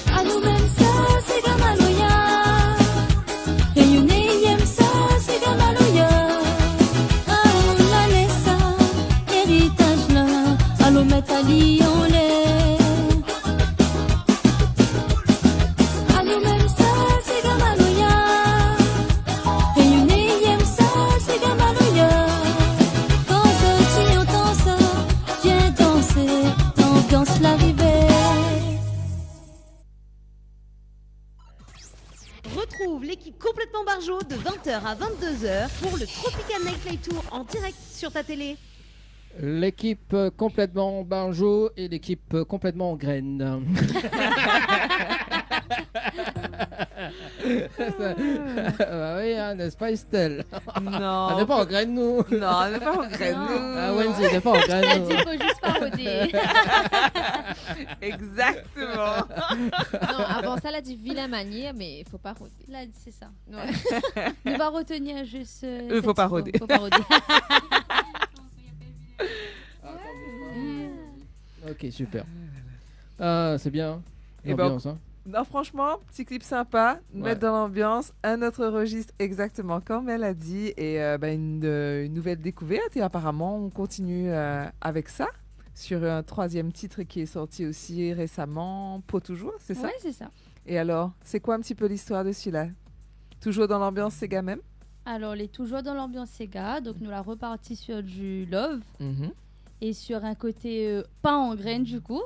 À nous-mêmes, ça, c'est comme un loya. Réunionnais, aime ça, c'est comme un loya. Ah, on la laisse ça, héritage là. Allons mettre à Lyon, les. À nous-mêmes, ça, c'est comme un loya. Réunionnais, aime ça, c'est comme un loya. Quand ça, entend ça, viens danser, l'ambiance l'arrivée. Retrouve l'équipe complètement barjo de 20h à 22h pour le Tropical Nightlife Tour en direct sur ta télé. L'équipe complètement banjo et l'équipe complètement en graines. Bah oui, hein, n'est-ce pas Estelle? Non. On n'est pas en graines, nous. Non, on n'est pas en graines, nous. Ah, Wendy, on n'est pas en graines, nous. Il faut juste parodier. Exactement. Non, avant ça, elle a dit vilain manière, mais il faut pas rôder. Là, c'est ça. Ouais. On va retenir juste. Faut pas rôder. Faut pas rôder. Ok, super. Ah, c'est bien. Et ben, L'ambiance, hein. non, franchement, petit clip sympa, mettre dans l'ambiance, un autre registre exactement comme elle a dit, et une nouvelle découverte. Et apparemment, on continue avec ça sur un troisième titre qui est sorti aussi récemment, Pour toujours, c'est ça? Ouais, c'est ça. Et alors, c'est quoi un petit peu l'histoire de celui-là? Toujours dans l'ambiance Sega même? Alors, elle est toujours dans l'ambiance Sega, donc nous la reparti sur du Love. Et sur un côté pas en graines du coup,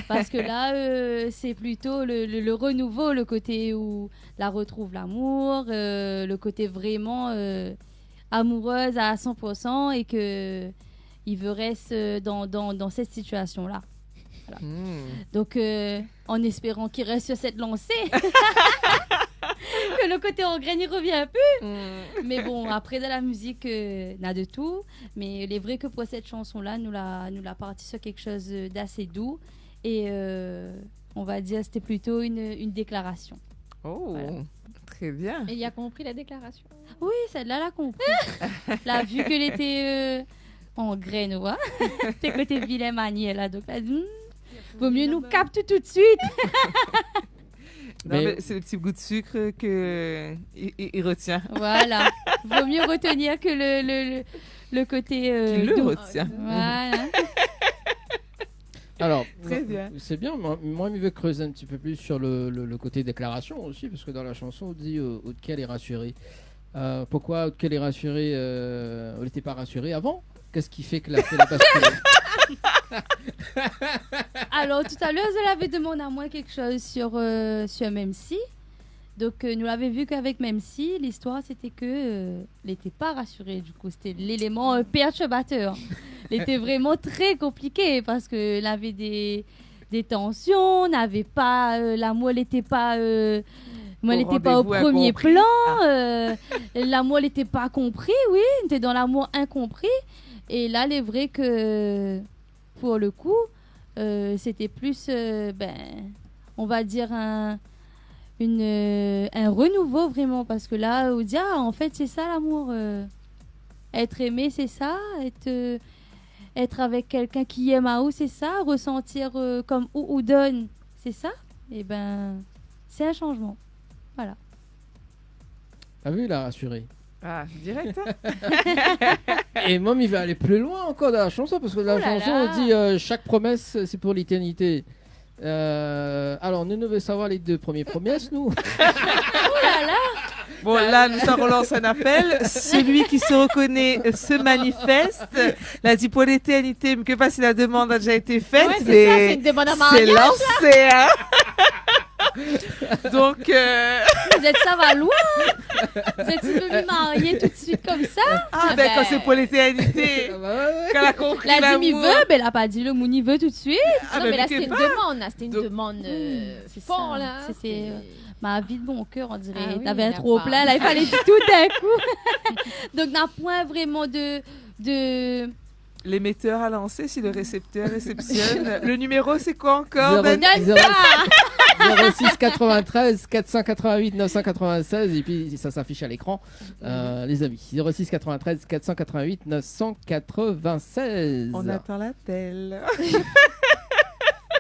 parce que là c'est plutôt le renouveau, le côté où la retrouve l'amour, le côté vraiment amoureuse à 100% et que il veut rester dans cette situation là. Voilà. Donc en espérant qu'il reste sur cette lancée. Que le côté en graines il revient plus. Mais bon, après de la musique n'a de tout, mais il est vrai que pour cette chanson là nous l'a parti sur quelque chose d'assez doux et on va dire c'était plutôt une déclaration. Oh, voilà. Très bien. Et il a compris la déclaration. Oui, celle-là l'a compris. Là, vu qu'elle était en graines, ouais. C'était côté vilain manière là, donc là, vaut mieux nous capter tout de suite. Non, mais c'est le petit goût de sucre qu'il retient. Voilà. Vaut mieux retenir que le côté... Qu'il le retient. Voilà. Alors, très bien. C'est bien. Moi, je veux creuser un petit peu plus sur le côté déclaration aussi, parce que dans la chanson, on dit Audequel est rassurée. Pourquoi Audequel est rassurée elle n'était pas rassurée avant? Qu'est-ce qui fait que la fait la basculer? Alors, tout à l'heure, je l'avais demandé à moi quelque chose sur Memsi. Donc, nous l'avons vu qu'avec Memsi, l'histoire, c'était que n'était pas rassurée. Du coup, c'était l'élément perturbateur. Elle était vraiment très compliquée parce qu'elle avait des tensions, n'avait pas l'amour, elle n'était pas... Moi, elle n'était pas au premier plan. L'amour, elle n'était pas compris, oui. Elle était dans l'amour incompris. Et là, il est vrai que, pour le coup, c'était plus, on va dire, un renouveau, vraiment. Parce que là, on dit, en fait, c'est ça l'amour. Être aimé, c'est ça. Être avec quelqu'un qui aime à où, c'est ça. Ressentir comme ou donne, c'est ça. Et c'est un changement. Voilà. T'as vu, la rassurée? Ah, direct. Hein. Et moi, il va aller plus loin encore dans la chanson, parce que dans la chanson, on dit chaque promesse, c'est pour l'éternité. Alors, nous devons savoir les deux premières promesses, nous. Oh là là! Bon, là, ça relance un appel. Celui qui se reconnaît se manifeste. Là, dit pour l'éternité, mais que pas si la demande a déjà été faite. Ouais, c'est une demande à mariage. C'est lancé, hein. Donc, vous êtes ça va loin. Vous êtes venu marier tout de suite comme ça. Quand c'est pour l'éternité. Quand elle a compris la l'amour. dit veut, mais elle a pas dit le mot ni veut tout de suite. Non, mais là c'était une demande, là c'était une demande fort là. C'était ma vie de bon cœur, on dirait. Ah oui, T'avais un il y a trop pas. plein, là il fallait tout d'un coup. Donc n'a point vraiment de L'émetteur a lancé si le récepteur réceptionne. Le numéro, c'est quoi encore? Zéro- 06 93 488 996 et puis ça s'affiche à l'écran, les amis. 06 93 488 996. On attend l'appel.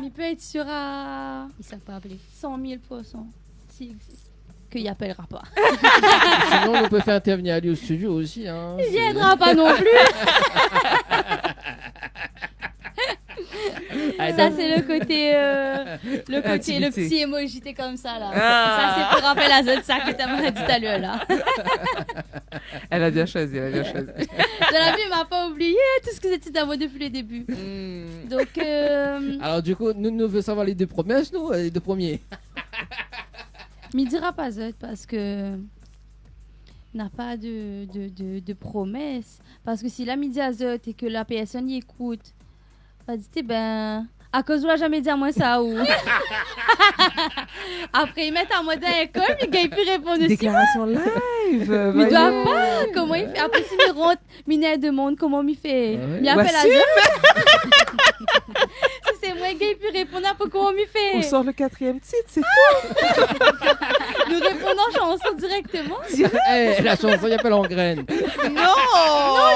Il peut être sûr à Ils savent pas appeler. 100 000%. S'il existe. Qu'il appellera pas. Sinon, on peut faire intervenir Ali au studio aussi. Hein, Il viendra pas non plus. Ça, c'est le côté le petit émojité comme ça, là. Ça, c'est pour rappeler la zone, ça que t'as dit à lui, là. Elle a bien choisi, De la vie, il m'a pas oublié tout ce que c'était d'avoir depuis le début. Donc, alors, du coup, nous veut savoir les deux promesses, nous, les deux premiers. m'y dira pas zut parce que n'a pas de promesse. Parce que si la midi à zut et que la personne y écoute, va dire, ben, à cause de la jamais dit à moi ça ou. Après, ils mettent en mode école, il gagne plus répondre aussi. Déclaration live. Il doit pas. Comment il fait? Après, si il rentre, il demande comment il fait. Il appelle à zut. Si c'est moi qui puis répondre à comment il fait. On sort le 4e titre, c'est tout. Nous répondons en chanson directement. La chanson, il n'y a pas l'engraine. Non,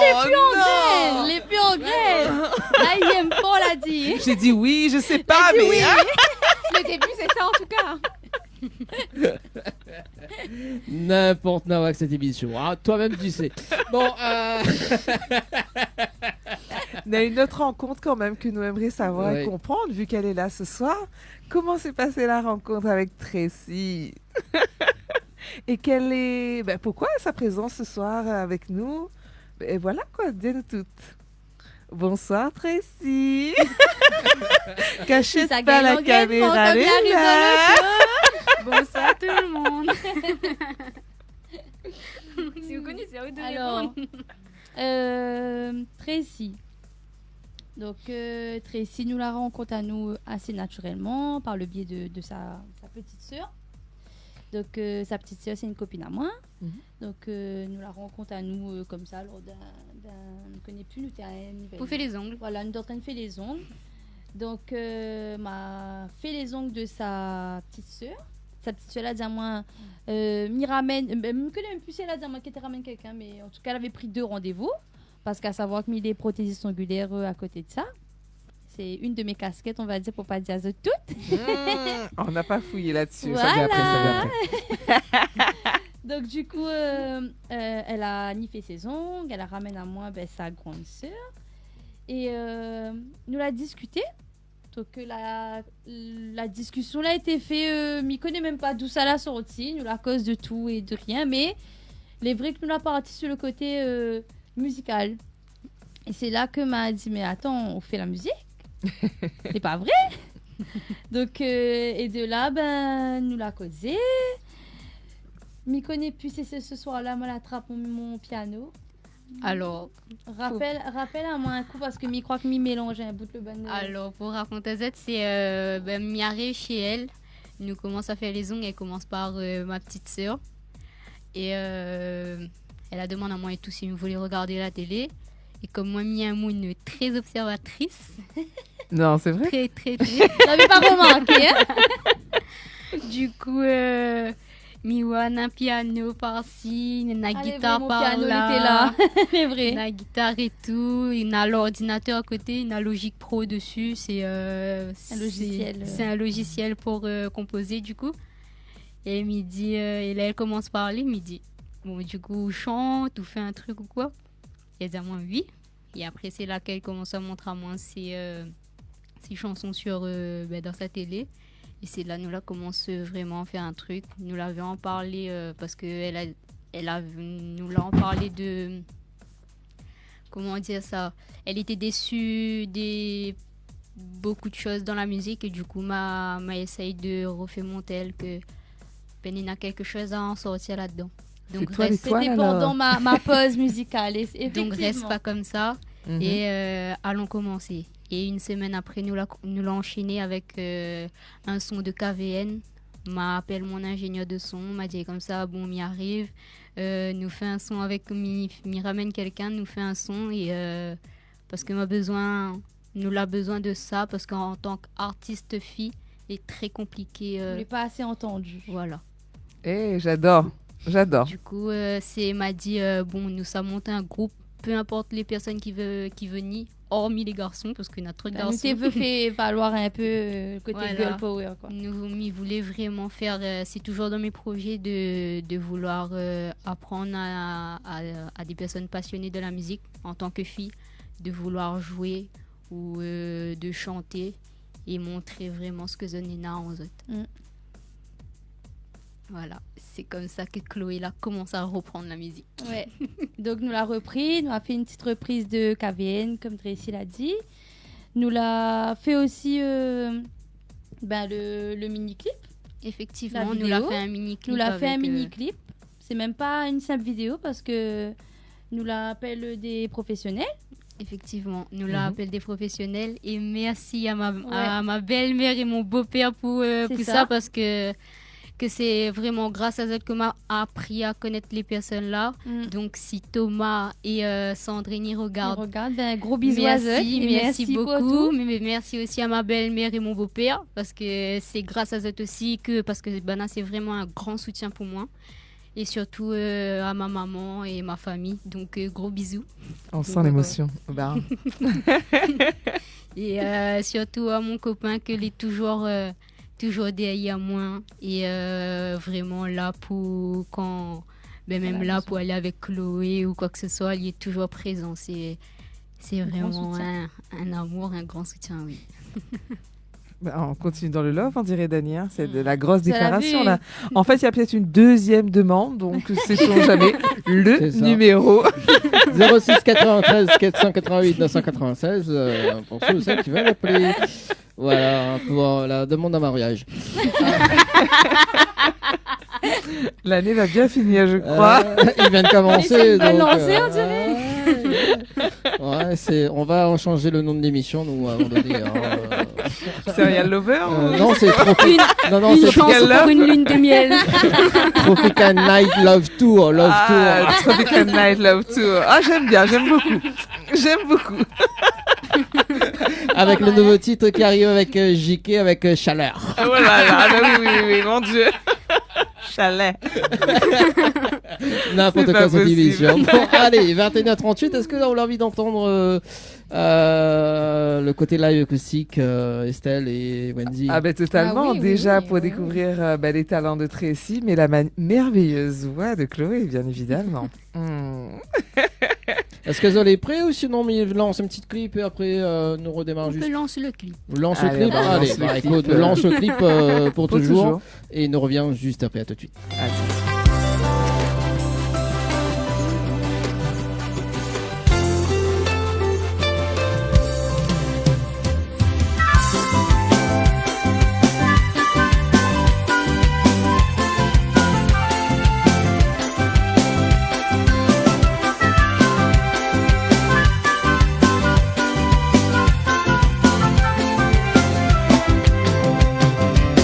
les plus en graines. Les plus en graines. Là, il aime pas, on l'a dit. J'ai dit oui, je sais pas, mais... Oui. Le début, c'est ça en tout cas. N'importe quoi avec cette émission. Hein. Toi-même, tu sais. Bon, Il y a une autre rencontre quand même que nous aimerions savoir et comprendre, vu qu'elle est là ce soir. Comment s'est passée la rencontre avec Tracy? Et quelle est... pourquoi sa présence ce soir avec nous? Et voilà quoi, dis-nous toutes. Bonsoir Tracy. Cachez pas la caméra. Bonsoir tout le monde. Si vous connaissez, vous devez alors, Tracy. Donc, Tracy nous la rencontre à nous assez naturellement par le biais de sa petite sœur. Donc, sa petite sœur, c'est une copine à moi. Donc, nous la rencontre à nous comme ça lors d'un... Je ne connais plus, nous étions à un événement. Pour faire les ongles. Voilà, nous sommes en train de faire les ongles. Donc, m'a fait les ongles de sa petite sœur. Sa petite sœur, elle a dit à moi, m'y ramène... Je ne connais même plus si elle a dit à moi qu'elle te ramène quelqu'un, mais en tout cas, elle avait pris 2 rendez-vous. Parce qu'à savoir que mis les prothésistes ongulaires à côté de ça. C'est une de mes casquettes, on va dire, pour pas dire toutes. On n'a pas fouillé là-dessus. Voilà. Ça vient après. Donc, du coup, elle a niffé ses ongles, elle a ramené à moi sa grande sœur. Et nous l'a discuté. Donc, la discussion là a été faite. M'y connais même pas d'où ça l'a sorti. Nous la cause de tout et de rien. Mais les vrais que nous l'a parti sur le côté musical. Et c'est là que m'a dit, mais attends, on fait la musique? C'est pas vrai? Donc, et de là, nous l'a causé. M'y connais plus, c'est ce soir-là, moi, l'attrape mon piano. Alors, rappelle à moi un coup parce que m'y croit que m'y mélange un bout de le ban. Alors, pour raconter ça, c'est m'y arrive chez elle. Nous commence à faire les ongles. Elle commence par ma petite sœur. Et elle a demandé à moi et tout si nous voulons regarder la télé. Et comme moi, m'y un une très observatrice. Non, c'est vrai. Très. J'avais pas remarqué, hein? Du coup, Miwan, un piano par-ci, une guitare piano, par-là. il était là. C'est vrai. Une guitare et tout. Il a l'ordinateur à côté, il a Logic Pro dessus. C'est un logiciel. C'est un logiciel pour composer, du coup. Et il me dit, et là, elle commence à parler. Il me dit, bon, du coup, chante ou fait un truc ou quoi? Elle dit à moi, oui. Et après, c'est là qu'elle commence à montrer à moi ses chansons dans sa télé. Et c'est là nous là commence vraiment à faire un truc. Nous l'avions parlé parce que nous l'avons parlé de comment dire ça. Elle était déçue des beaucoup de choses dans la musique et du coup m'a essayé de refaire mon tel que il y a quelque chose à en sortir là-dedans. Donc c'était pendant ma pause musicale. Donc reste pas comme ça et allons commencer. Et une semaine après, nous l'avons enchaîné avec un son de KVN. M'appelle mon ingénieur de son, m'a dit comme ça, bon, m'y arrive. Nous fait un son avec, m'y ramène quelqu'un, nous fait un son. Et parce que nous l'a besoin de ça, parce qu'en tant qu'artiste fille, est très compliqué. Il n'est pas assez entendu. Voilà. J'adore. Du coup, m'a dit bon, nous sommes monté un groupe, peu importe les personnes qui venaient, hormis les garçons, parce que notre garçon. Nous veut fait valoir un peu le côté girl power, quoi. Nous voulait vraiment faire. C'est toujours dans mes projets de vouloir apprendre à des personnes passionnées de la musique en tant que fille, de vouloir jouer ou de chanter et montrer vraiment ce que Zonena en autres. Voilà, c'est comme ça que Chloé là commence à reprendre la musique. Ouais. Donc nous l'a repris, nous a fait une petite reprise de KVN comme Tracy l'a dit. Nous l'a fait aussi le mini-clip. Effectivement, nous l'a fait un mini-clip. Nous l'a fait un mini-clip. C'est même pas une simple vidéo parce que nous l'appelle des professionnels. Effectivement, nous l'appelle des professionnels et merci à ma belle-mère et mon beau-père pour ça parce que c'est vraiment grâce à eux que m'a appris à connaître les personnes là. Donc si Thomas et Sandrine y regardent, un gros bisou à eux. Merci beaucoup. Mais merci aussi à ma belle-mère et mon beau-père parce que c'est grâce à eux aussi parce que Bana c'est vraiment un grand soutien pour moi. Et surtout à ma maman et ma famille. Donc gros bisous. On sent l'émotion. Et surtout à mon copain qui est toujours derrière moi et vraiment là pour pour aller avec Chloé ou quoi que ce soit, il est toujours présent. C'est vraiment un amour, un grand soutien, oui. On continue dans le love, on dirait Dani, hein. C'est de la grosse déclaration là. En fait, il y a peut-être une deuxième demande, donc sait-on jamais le numéro 06 93 488 996 pour ceux ou celles qui veulent appeler. Voilà, pour la demande en mariage. L'année va bien finir, je crois. Il vient de commencer. Donc, lancé, on dirait. Ouais, on va changer le nom de l'émission, nous, à un moment donné. Serial Lover Non, c'est une chance pour une lune de miel. Tropical Night Love Tour. Tropical Night Love Tour. Ah, j'aime beaucoup. Avec le nouveau titre qui arrive avec JK, avec Chaleur. Ah voilà, oui, mon Dieu. Chalet. N'importe quoi cette émission. Bon, allez, 21h38, est-ce que là on a envie d'entendre le côté live acoustique, Estelle et Wendy? Ah ben totalement, pour découvrir les talents de Tracy, mais la merveilleuse voix de Chloé, bien évidemment. Est-ce que vous êtes prêts ou sinon on lance un petit clip et après nous redémarre juste? On lance le clip. Lance le clip, écoute, lance le clip pour toujours et nous revient juste après, à tout de suite.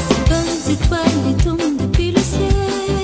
Ces bonnes étoiles les tombent depuis le ciel.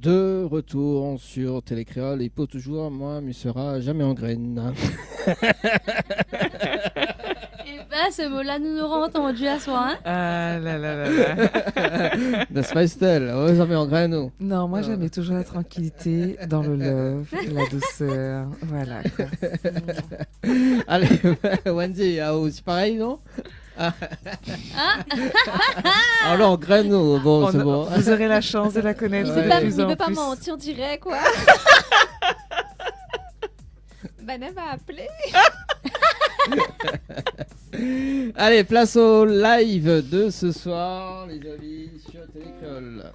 de retour sur Télécréole et pour toujours, moi, me sera jamais en graine. Et ben, ce mot-là, nous l'aurons entendu à soi. Hein. Ah là là là là. Das weißt du, oh, jamais en graine. Oh. Non, moi j'aime toujours la tranquillité, dans le love, la douceur. Voilà. Quoi. Allez, Wendy, c'est pareil, non? Alors, graine, bon, c'est bon. Vous aurez la chance de la connaître de plus Il en veut pas plus. mentir, on dirait quoi. Banet va appeler. Allez, place au live de ce soir, les amis, sur Télécréole.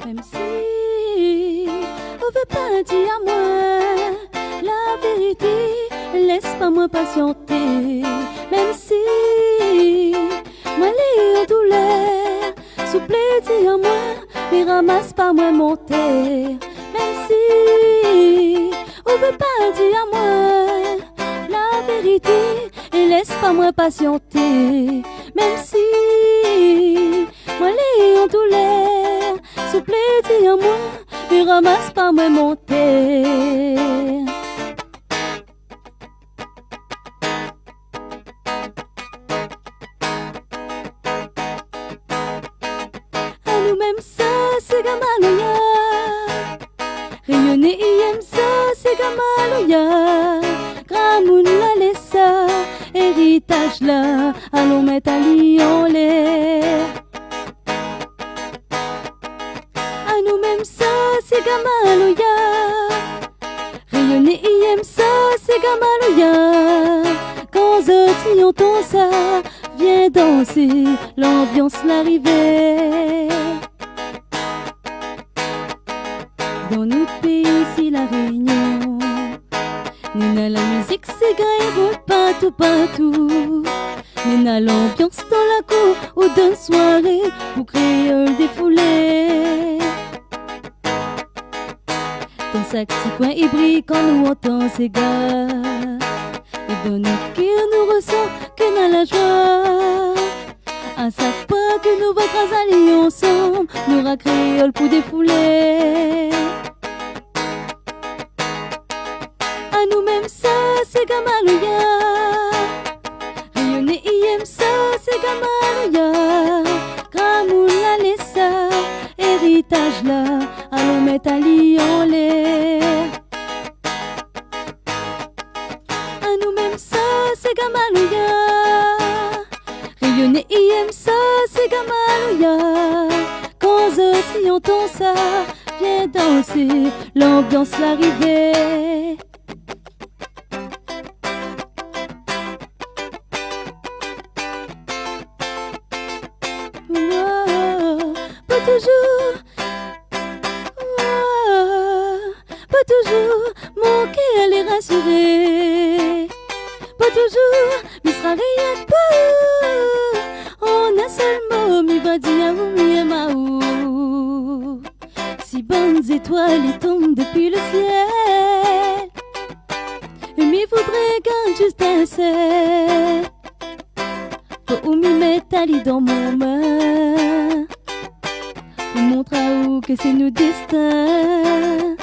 Même si on veut pas dire à moi la vérité, laisse pas moi patienter. Même si moi les en douleur, souple dis à moi, mais ramasse pas moi mon terre. Même si on veut pas dire à moi la vérité, et laisse pas moi patienter. Même si moi les en douleur, souple dis à moi, mais ramasse pas moi mon terre. À nous-mêmes ça, c'est Gamaloya. Rayonner, y aime ça, c'est Gamaloya. Gramoun la laissa, héritage là, allons mettre à Lyon l'air. À nous-mêmes ça, c'est Gamaloya. Rayonner, y aime ça, c'est Gamaloya. Quand je entend ça, viens danser, l'ambiance l'arrivée. Dans notre pays, ici la Réunion, Nina la musique, c'est gars, roule partout, partout. Nina l'ambiance dans la cour ou d'une soirée pour créole défoulé. Dans chaque petit coin, il brille quand nous entend ces gars. Et dans notre cœur, nous ressent que dans la joie. À chaque pas que nous va travailler ensemble, nous ra créole pour défouler. À nous-mêmes ça, c'est Gamaloya. Rayonner, y aime ça, c'est Gamaloya. Gramoun la laissa, héritage là, allons mettre à Lyon l'air. À nous-mêmes ça, c'est Gamaloya. Rayonner, y aime ça, c'est Gamaloya. Quand je entend ça, viens danser, l'ambiance l'arrivée. Oh, pas toujours, oh, pas toujours, mon cœur est rassuré. Pas toujours, mais sera rien pour. On a seul mot, mi va dire ou mi aimao. Si bonnes étoiles y tombent depuis le ciel, mi voudrait garder juste un ciel. Ou mi mettre à lit dans mon main, montre à où que c'est nous destin.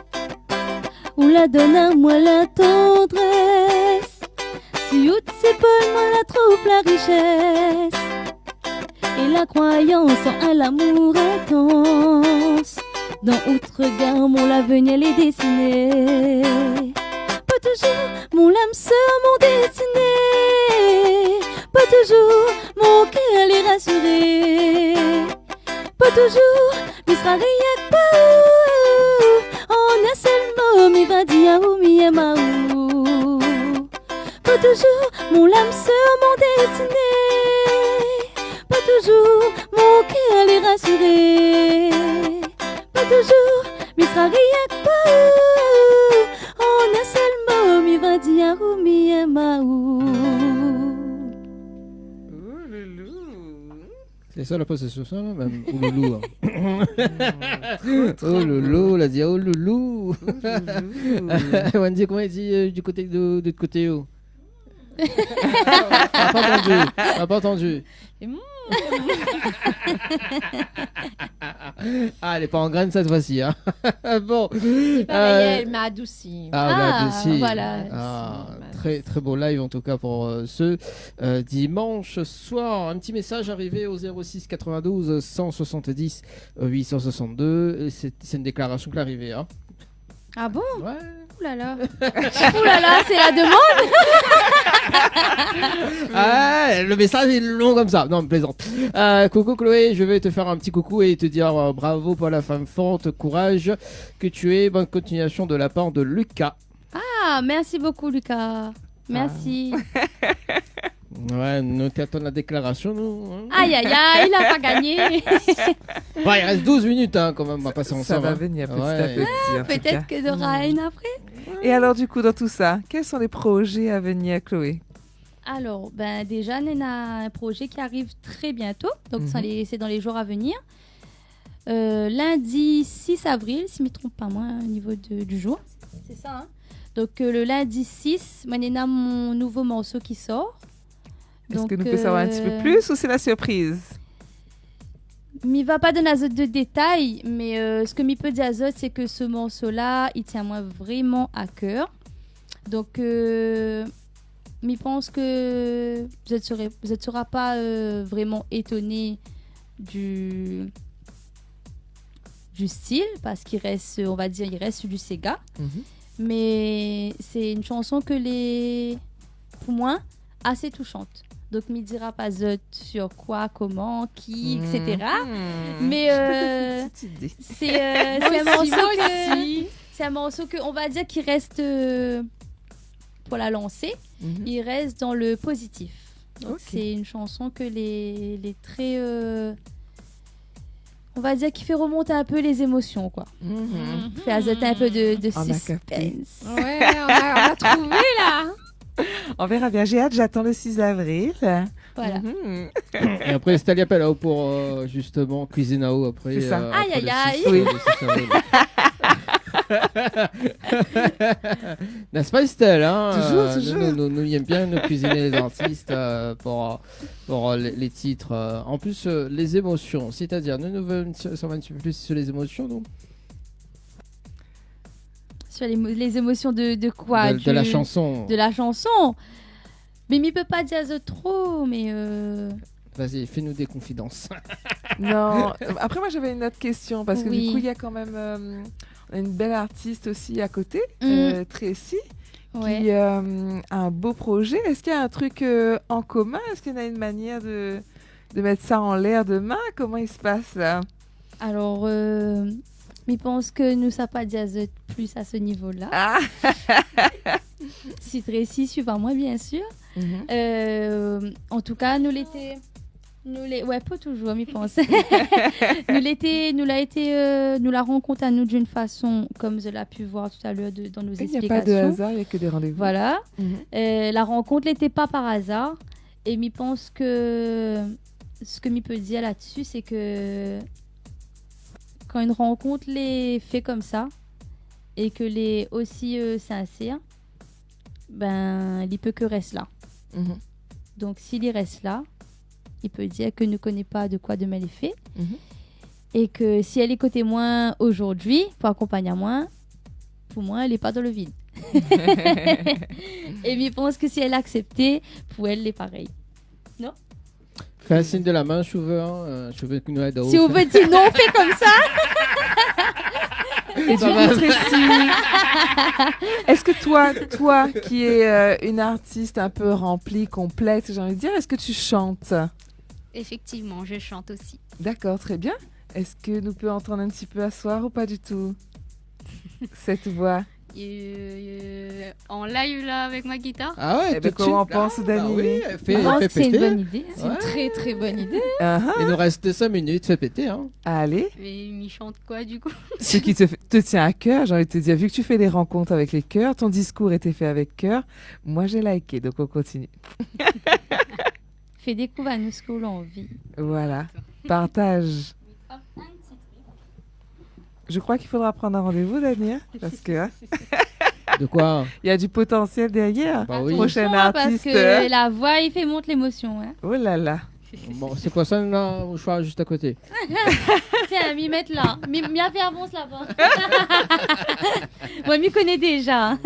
Ou la donne à moi la tendresse. Si out c'est pas moi la trouve la richesse. Et la croyance en l'amour intense. Dans outre regard mon l'avenir les dessiné. Pas toujours mon lame sœur mon destiné. Pas toujours mon cœur les rassuré. Pas toujours mais sera rien que pas. On a seulement mi va dire ou mi aimao. Pas toujours mon lame sœur mon destiné. Pas toujours mon cœur les rassuré. Pas toujours mais sera rien que pas. On a seulement mi va dire ou mi aimao. C'est ça la possession, ça, là, même. Ou loulou. Hein. Oh loulou, la dit oh loulou. Wendy, comment il dit du côté de l'autre côté où? Pas entendu. Ah, elle est pas en graine cette fois-ci. Hein. Bon. Elle m'a adouci. Voilà. Très très beau live en tout cas pour ce dimanche soir. Un petit message arrivé au 06 92 170 862. C'est une déclaration qui est arrivée. Hein. Ah bon? Ouais. Ouh là là. Ouh là là, c'est la demande. Ah, le message est long comme ça. Non, plaisante. Coucou Chloé, je vais te faire un petit coucou et te dire bravo pour la femme forte, courage que tu es. Bonne continuation de la part de Lucas. Ah, merci beaucoup Lucas. Merci. Ouais, nous t'attendons la déclaration, nous. Hein. Aïe aïe aïe, il a pas gagné. Ouais, il reste 12 minutes hein, quand même, on va passer ensemble. Ça va venir petit à petit. Peut-être que y aura une après. Et alors du coup, dans tout ça, quels sont les projets à venir, Chloé? Alors, déjà, on a un projet qui arrive très bientôt. Donc, c'est dans les jours à venir. Lundi 6 avril, si je ne me trompe pas moi, au niveau du jour. C'est ça, hein? Donc, le lundi 6, on a mon nouveau morceau qui sort. Est-ce que nous pouvons savoir un petit peu plus ou c'est la surprise? Il va pas donner de détails, mais ce que je peux dire c'est que ce morceau-là, il tient moi vraiment à cœur. Donc, je pense que vous ne serez pas vraiment étonné du style, parce qu'il reste, on va dire, il reste du Sega. Mais c'est une chanson pour moi, assez touchante. Donc, il ne dira pas sur quoi, comment, qui, etc. Mais c'est un morceau que, on va dire, qui reste, pour la lancer, il reste dans le positif. Donc, c'est une chanson que les très... on va dire qu'il fait remonter un peu les émotions, quoi. Fait azoter un peu de suspense. Ouais, on a trouvé, là. On verra bien. J'ai hâte, j'attends le 6 avril. Voilà. Et après, Stalia Pella pour justement Cuisinao. Après, c'est ça. Aïe, aïe, aïe. Oui. N'est-ce pas, Estelle hein, Toujours. Nous aimons bien nous cuisiner les artistes pour les titres. En plus, les émotions. C'est-à-dire, nous venons savoir un petit peu plus sur les émotions, non? Sur les émotions de quoi? De la chanson. De la chanson. Mais il ne peut pas dire trop, mais... Vas-y, fais-nous des confidences. Non. Après, moi, j'avais une autre question, parce que Oui. du coup, il y a quand même une belle artiste aussi à côté, Tracy, qui a un beau projet. Est-ce qu'il y a un truc en commun? Est-ce qu'il y a une manière de mettre ça en l'air demain? Comment il se passe, là? Alors... je pense que nous ça pas dire plus à ce niveau-là. Ah. Si Tracy suivant moi bien sûr. En tout cas nous pas toujours m'y pense. nous la rencontre à nous d'une façon comme je l'ai pu voir tout à l'heure dans nos explications. Il n'y a pas de hasard, il n'y a que des rendez-vous. Voilà. La rencontre n'était pas par hasard et je pense que ce que je peux dire là-dessus c'est que quand une rencontre les fait comme ça et que les aussi sincère, il peut que reste là. Donc s'il y reste là, il peut dire que ne connaît pas de quoi demain les fait et que si elle est côté moi aujourd'hui pour accompagner moi, pour moi elle n'est pas dans le vide. Et je pense que si elle acceptait, pour elle c'est pareil. Non? Fais un signe de la main, je veux que nous aide. Si vous voulez dire non, fais comme ça. Et du coup, Tracy, est-ce que toi qui es une artiste un peu remplie, complète, j'ai envie de dire, est-ce que tu chantes? Effectivement, je chante aussi. D'accord, très bien. Est-ce que nous pouvons entendre un petit peu à soir ou pas du tout cette voix? En live là avec ma guitare. Ah ouais, comment on pense d'animer? C'est une bonne idée. C'est une très très bonne idée. Il nous reste 5 minutes, fais péter. Hein. Allez. Mais il chante quoi du coup? Ce qui te tient à cœur, j'ai envie de te dire, vu que tu fais des rencontres avec les chœurs, ton discours était fait avec cœur, moi j'ai liké, donc on continue. Fais découvrir à nous ce que l'on vit. Voilà. Partage. Je crois qu'il faudra prendre un rendez-vous, Daniel, parce que hein, De quoi? il y a du potentiel derrière. Bah oui. Prochain Parce artiste. que la voix, il fait monter l'émotion. Hein. Oh là là. Bon, c'est quoi ça, là, au choix juste à côté? Tiens, m'y mettre là. M'y faire avance là-bas. Moi, m'y connais déjà.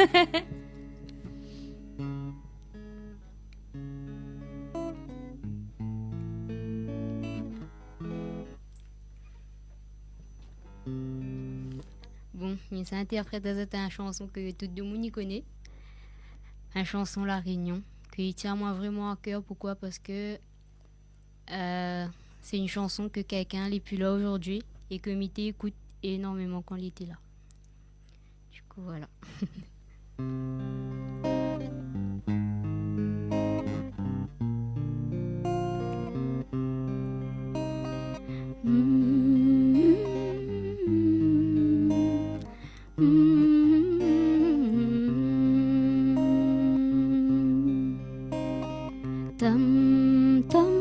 Bon, mais ça interprète une chanson que tout le monde y connaît. Une chanson La Réunion, qui tient moi vraiment à cœur. Pourquoi? Parce que c'est une chanson que quelqu'un n'est plus là aujourd'hui et que Mité écoute énormément quand il était là. Du coup, voilà. Tam tam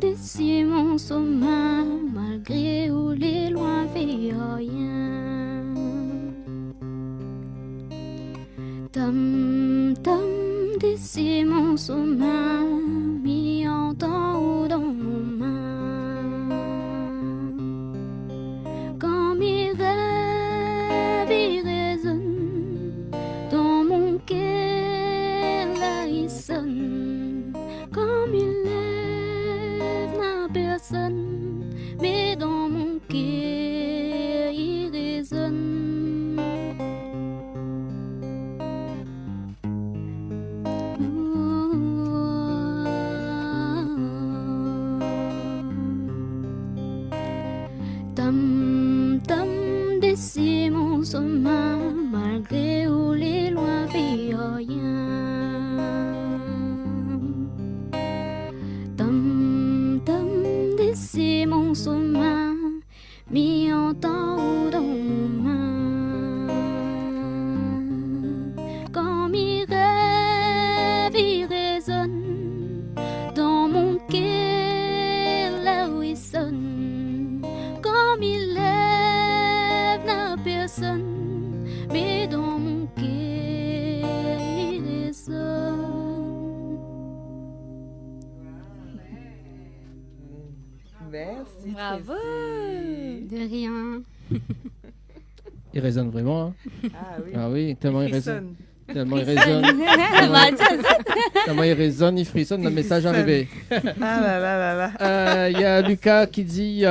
d'ici mon sommeil, malgré où les loin fait rien. Tam tam d'ici mon sommeil, mis en temps ou dans mon main. Quand mes rêves y résonnent dans mon cœur, là ils sonnent. Comme il lève n'a personne, mais dans mon cœur il résonne. Tam tam d'ici mon sommeil, malgré où les loin fait rien. Tam tam d'ici mon sommeil, mis en temps ou dans mon main. Quand mes rêves y résonnent dans mon cœur, là où ils sonnent. Comme il lève n'a personne, mais dans mon cœur il résonne. Merci. Bravo. De rien. Il résonne vraiment. Hein. Ah oui. Ah oui, tellement il frissonne. résonne. Tellement il résonne. Tellement il résonne, il frissonne, le message frissonne. arrivé. Ah là là là là. Il y a Lucas qui dit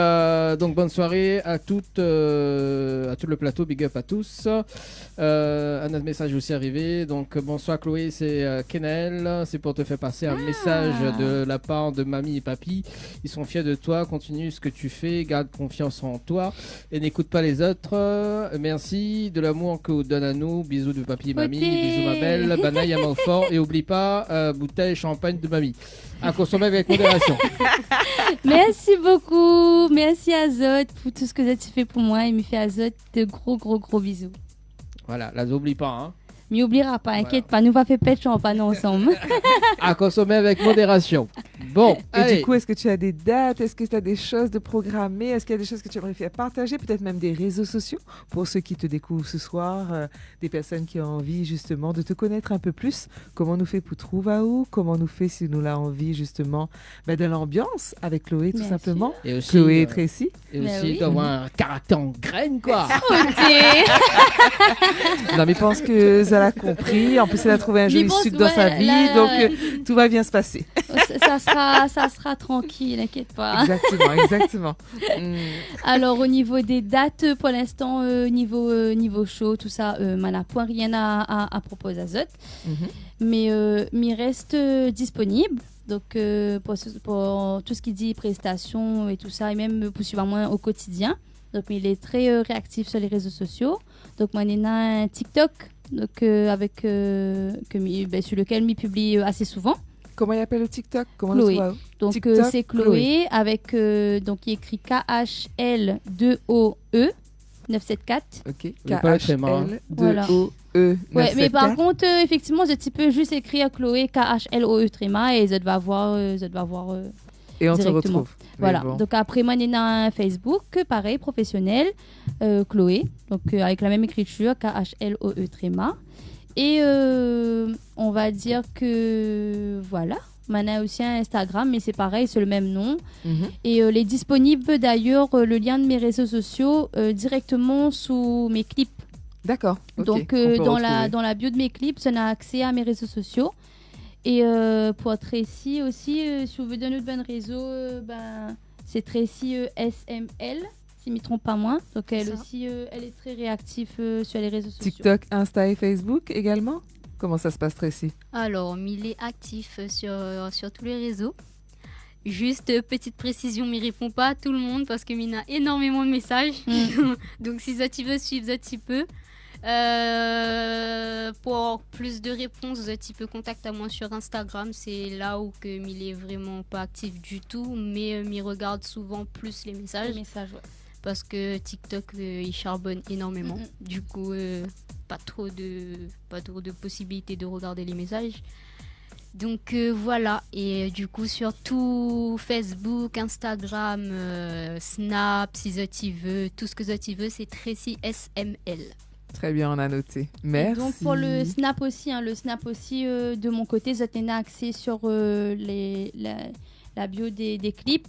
donc bonne soirée à tout le plateau, big up à tous. Un autre message aussi arrivé. Donc bonsoir Chloé, c'est Kenel. C'est pour te faire passer un message de la part de mamie et papy. Ils sont fiers de toi. Continue ce que tu fais. Garde confiance en toi et n'écoute pas les autres. Merci de l'amour que vous donne à nous. Bisous de papy et mamie. Bisous ma belle. Banaille à fort et oublie pas bouteille champagne de mamie. À consommer avec modération. Merci beaucoup. Merci Azot pour tout ce que vous avez fait pour moi. Il me fait Azot de gros bisous. Voilà, là n'oublie pas. Hein. M'y oubliera pas, inquiète pas. Nous va faire pêche champagne ensemble. À consommer avec modération. Bon, Et allez. du coup, est-ce que tu as des dates? Est-ce que tu as des choses de programmées? Est-ce qu'il y a des choses que tu aimerais faire partager? Peut-être même des réseaux sociaux pour ceux qui te découvrent ce soir, des personnes qui ont envie justement de te connaître un peu plus. Comment nous fait Poutrouvaou? Comment nous fait si nous l'a envie justement de l'ambiance avec Chloé tout Bien simplement. Et aussi, Chloé et Tracy. Et Mais aussi oui. d'avoir un caractère en graine, quoi. Non, mais je pense que ça l'a compris. En plus, elle a trouvé un Mais joli bon, sucre dans sa ouais, vie. là, Donc, tout va bien se passer. ça sera tranquille, inquiète pas. Exactement. Alors au niveau des dates, pour l'instant, niveau show, tout ça, on n'a point rien à proposer à Zot. Mais il reste disponible. Donc pour tout ce qui dit prestations et tout ça, et même pour suivre moi au quotidien. Donc il est très réactif sur les réseaux sociaux. Donc moi on a un TikTok donc, sur lequel il publie assez souvent. Comment il appelle le TikTok? Comment Chloé. on le trouve? Donc TikTok, c'est Chloé avec donc il écrit KHL2OE 974. Ok. Mais pas le tréma, hein. Voilà. KHL2OE. Ouais, mais par contre effectivement tu peux juste écrire Chloé KHLOE tréma et ça va voir Et on te directement. retrouve. Voilà. bon. Donc après, moi, Nena a un Facebook, pareil, professionnel, Chloé, donc avec la même écriture, KHLOE tréma. Et on va dire que voilà. On a aussi un Instagram, mais c'est pareil, c'est le même nom. Et il est disponible d'ailleurs le lien de mes réseaux sociaux directement sous mes clips. D'accord. ok, Donc on peut dans la retrouver. bio de mes clips, on a accès à mes réseaux sociaux. Et pour Tracy aussi, si vous voulez donner de bon réseau, c'est Tracy SML, si je ne me trompe pas moi. Donc elle Ça. aussi, elle est très réactive sur les réseaux sociaux. TikTok, Insta et Facebook également. Comment ça se passe, Tracy? Alors, il est actif sur tous les réseaux. Juste petite précision, il ne répond pas à tout le monde parce qu'il a énormément de messages. Donc, si ça tu veux suivre, ça tu peux. Pour plus de réponses, tu peux contacter moi sur Instagram. C'est là où il est vraiment pas actif du tout, mais il regarde souvent plus les messages. Parce que TikTok, il charbonne énormément. Du coup, pas trop de possibilités de regarder les messages. Donc voilà, et du coup sur tout Facebook, Instagram, Snap, si tu veux, tout ce que tu veux, c'est Tracy SML. Très bien, on a noté. Et Merci. donc pour le Snap aussi, de mon côté, Zatena a accès sur la bio des clips.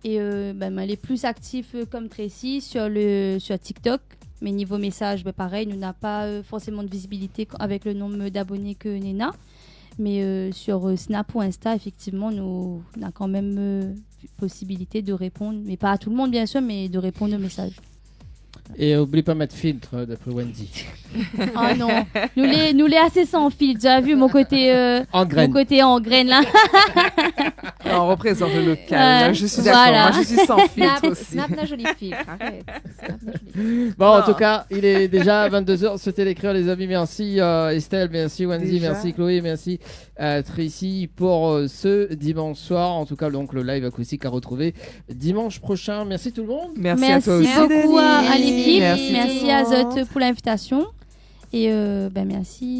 Et elle est plus active comme Tracy sur TikTok. Mais niveau message, pareil, nous n'a pas forcément de visibilité avec le nombre d'abonnés que Nena. Mais sur Snap ou Insta, effectivement, nous on a quand même possibilité de répondre. Mais pas à tout le monde, bien sûr, mais de répondre aux messages. Et oublie pas mettre filtre d'après Wendy. Oh non, nous les assez sans filtre. Tu as vu mon côté en graine. Mon côté en graine là. On représente le local. Je suis d'accord. Voilà. Moi, je suis sans filtre aussi. Snap n'a joli filtre. Arrête. Snap n'a joli filtre. Bon, en tout cas, il est déjà 22h. C'était l'écrire, les amis. Merci Estelle, merci Wendy, Déjà. merci Chloé, merci Tracy pour ce dimanche soir. En tout cas, donc le live acoustique à retrouver dimanche prochain. Merci tout le monde. Merci à toi aussi. Beaucoup à l'équipe. Merci Merci à Zot pour l'invitation. Et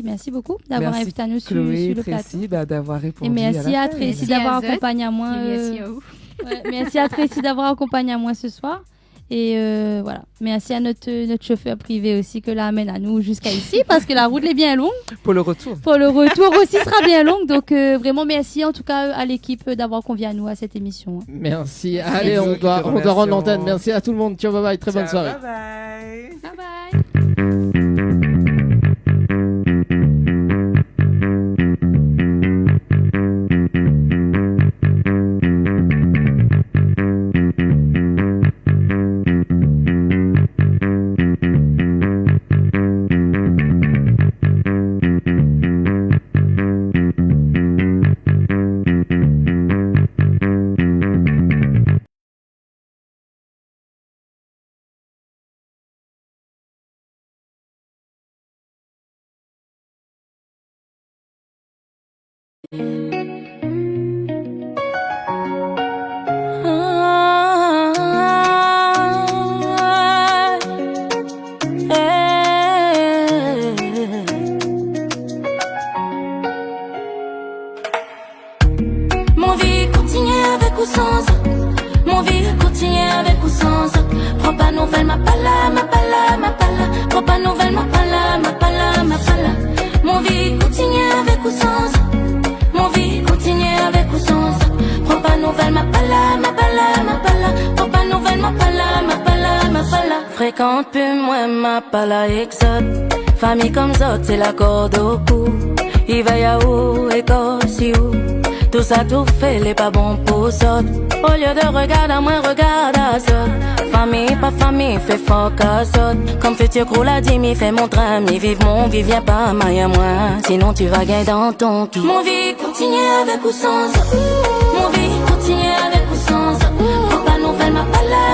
merci beaucoup d'avoir Merci invité à nous sur Chloé, le plateau. Tracy, d'avoir répondu. Et merci à l'appel. Tracy d'avoir Zot. accompagné à moi. Et merci à vous. Merci à Tracy d'avoir accompagné à moi ce soir. Et voilà. Merci à notre chauffeur privé aussi que l'amène à nous jusqu'à ici parce que la route est bien longue. Pour le retour. Pour le retour aussi sera bien longue. Donc vraiment merci en tout cas à l'équipe d'avoir convié à nous à cette émission. Merci. Allez, on doit rendre l'antenne. Merci à tout le monde. Ciao, bye bye. Très bonne soirée. Bye bye. Bye bye. Mon vie continue avec ou sans ça. Mon vie continue avec ou sans ça. Prends pas nouvelle, ma pala, ma pala, ma pala. Prends pas nouvelle, ma pala, ma pala, ma pala. Mon vie continue avec ou sans ça. Mon vie continue avec ou sans ça. Prends pas nouvelle, ma pala, ma pala, ma pala. Prends pas nouvelle, ma pala, ma pala, ma pala. Fréquente plus moi, ma pala exote. Famille comme Zot, c'est la corde au cou. Il va y a où, Écosse, où. Tout ça tout fait, les pas bon pour ça. Au lieu de regarder à moi, regarde à ça. Famille, pas famille, fait fuck à ça. Comme futur crew l'a dit, m'y fait mon drame. M'y vive mon vie, viens pas maille à moi. Sinon tu vas gagner dans ton qui. Mon vie continue avec ou sans ça. Mon vie continue avec ou sans ça. Prends pas nouvelle, ma pala,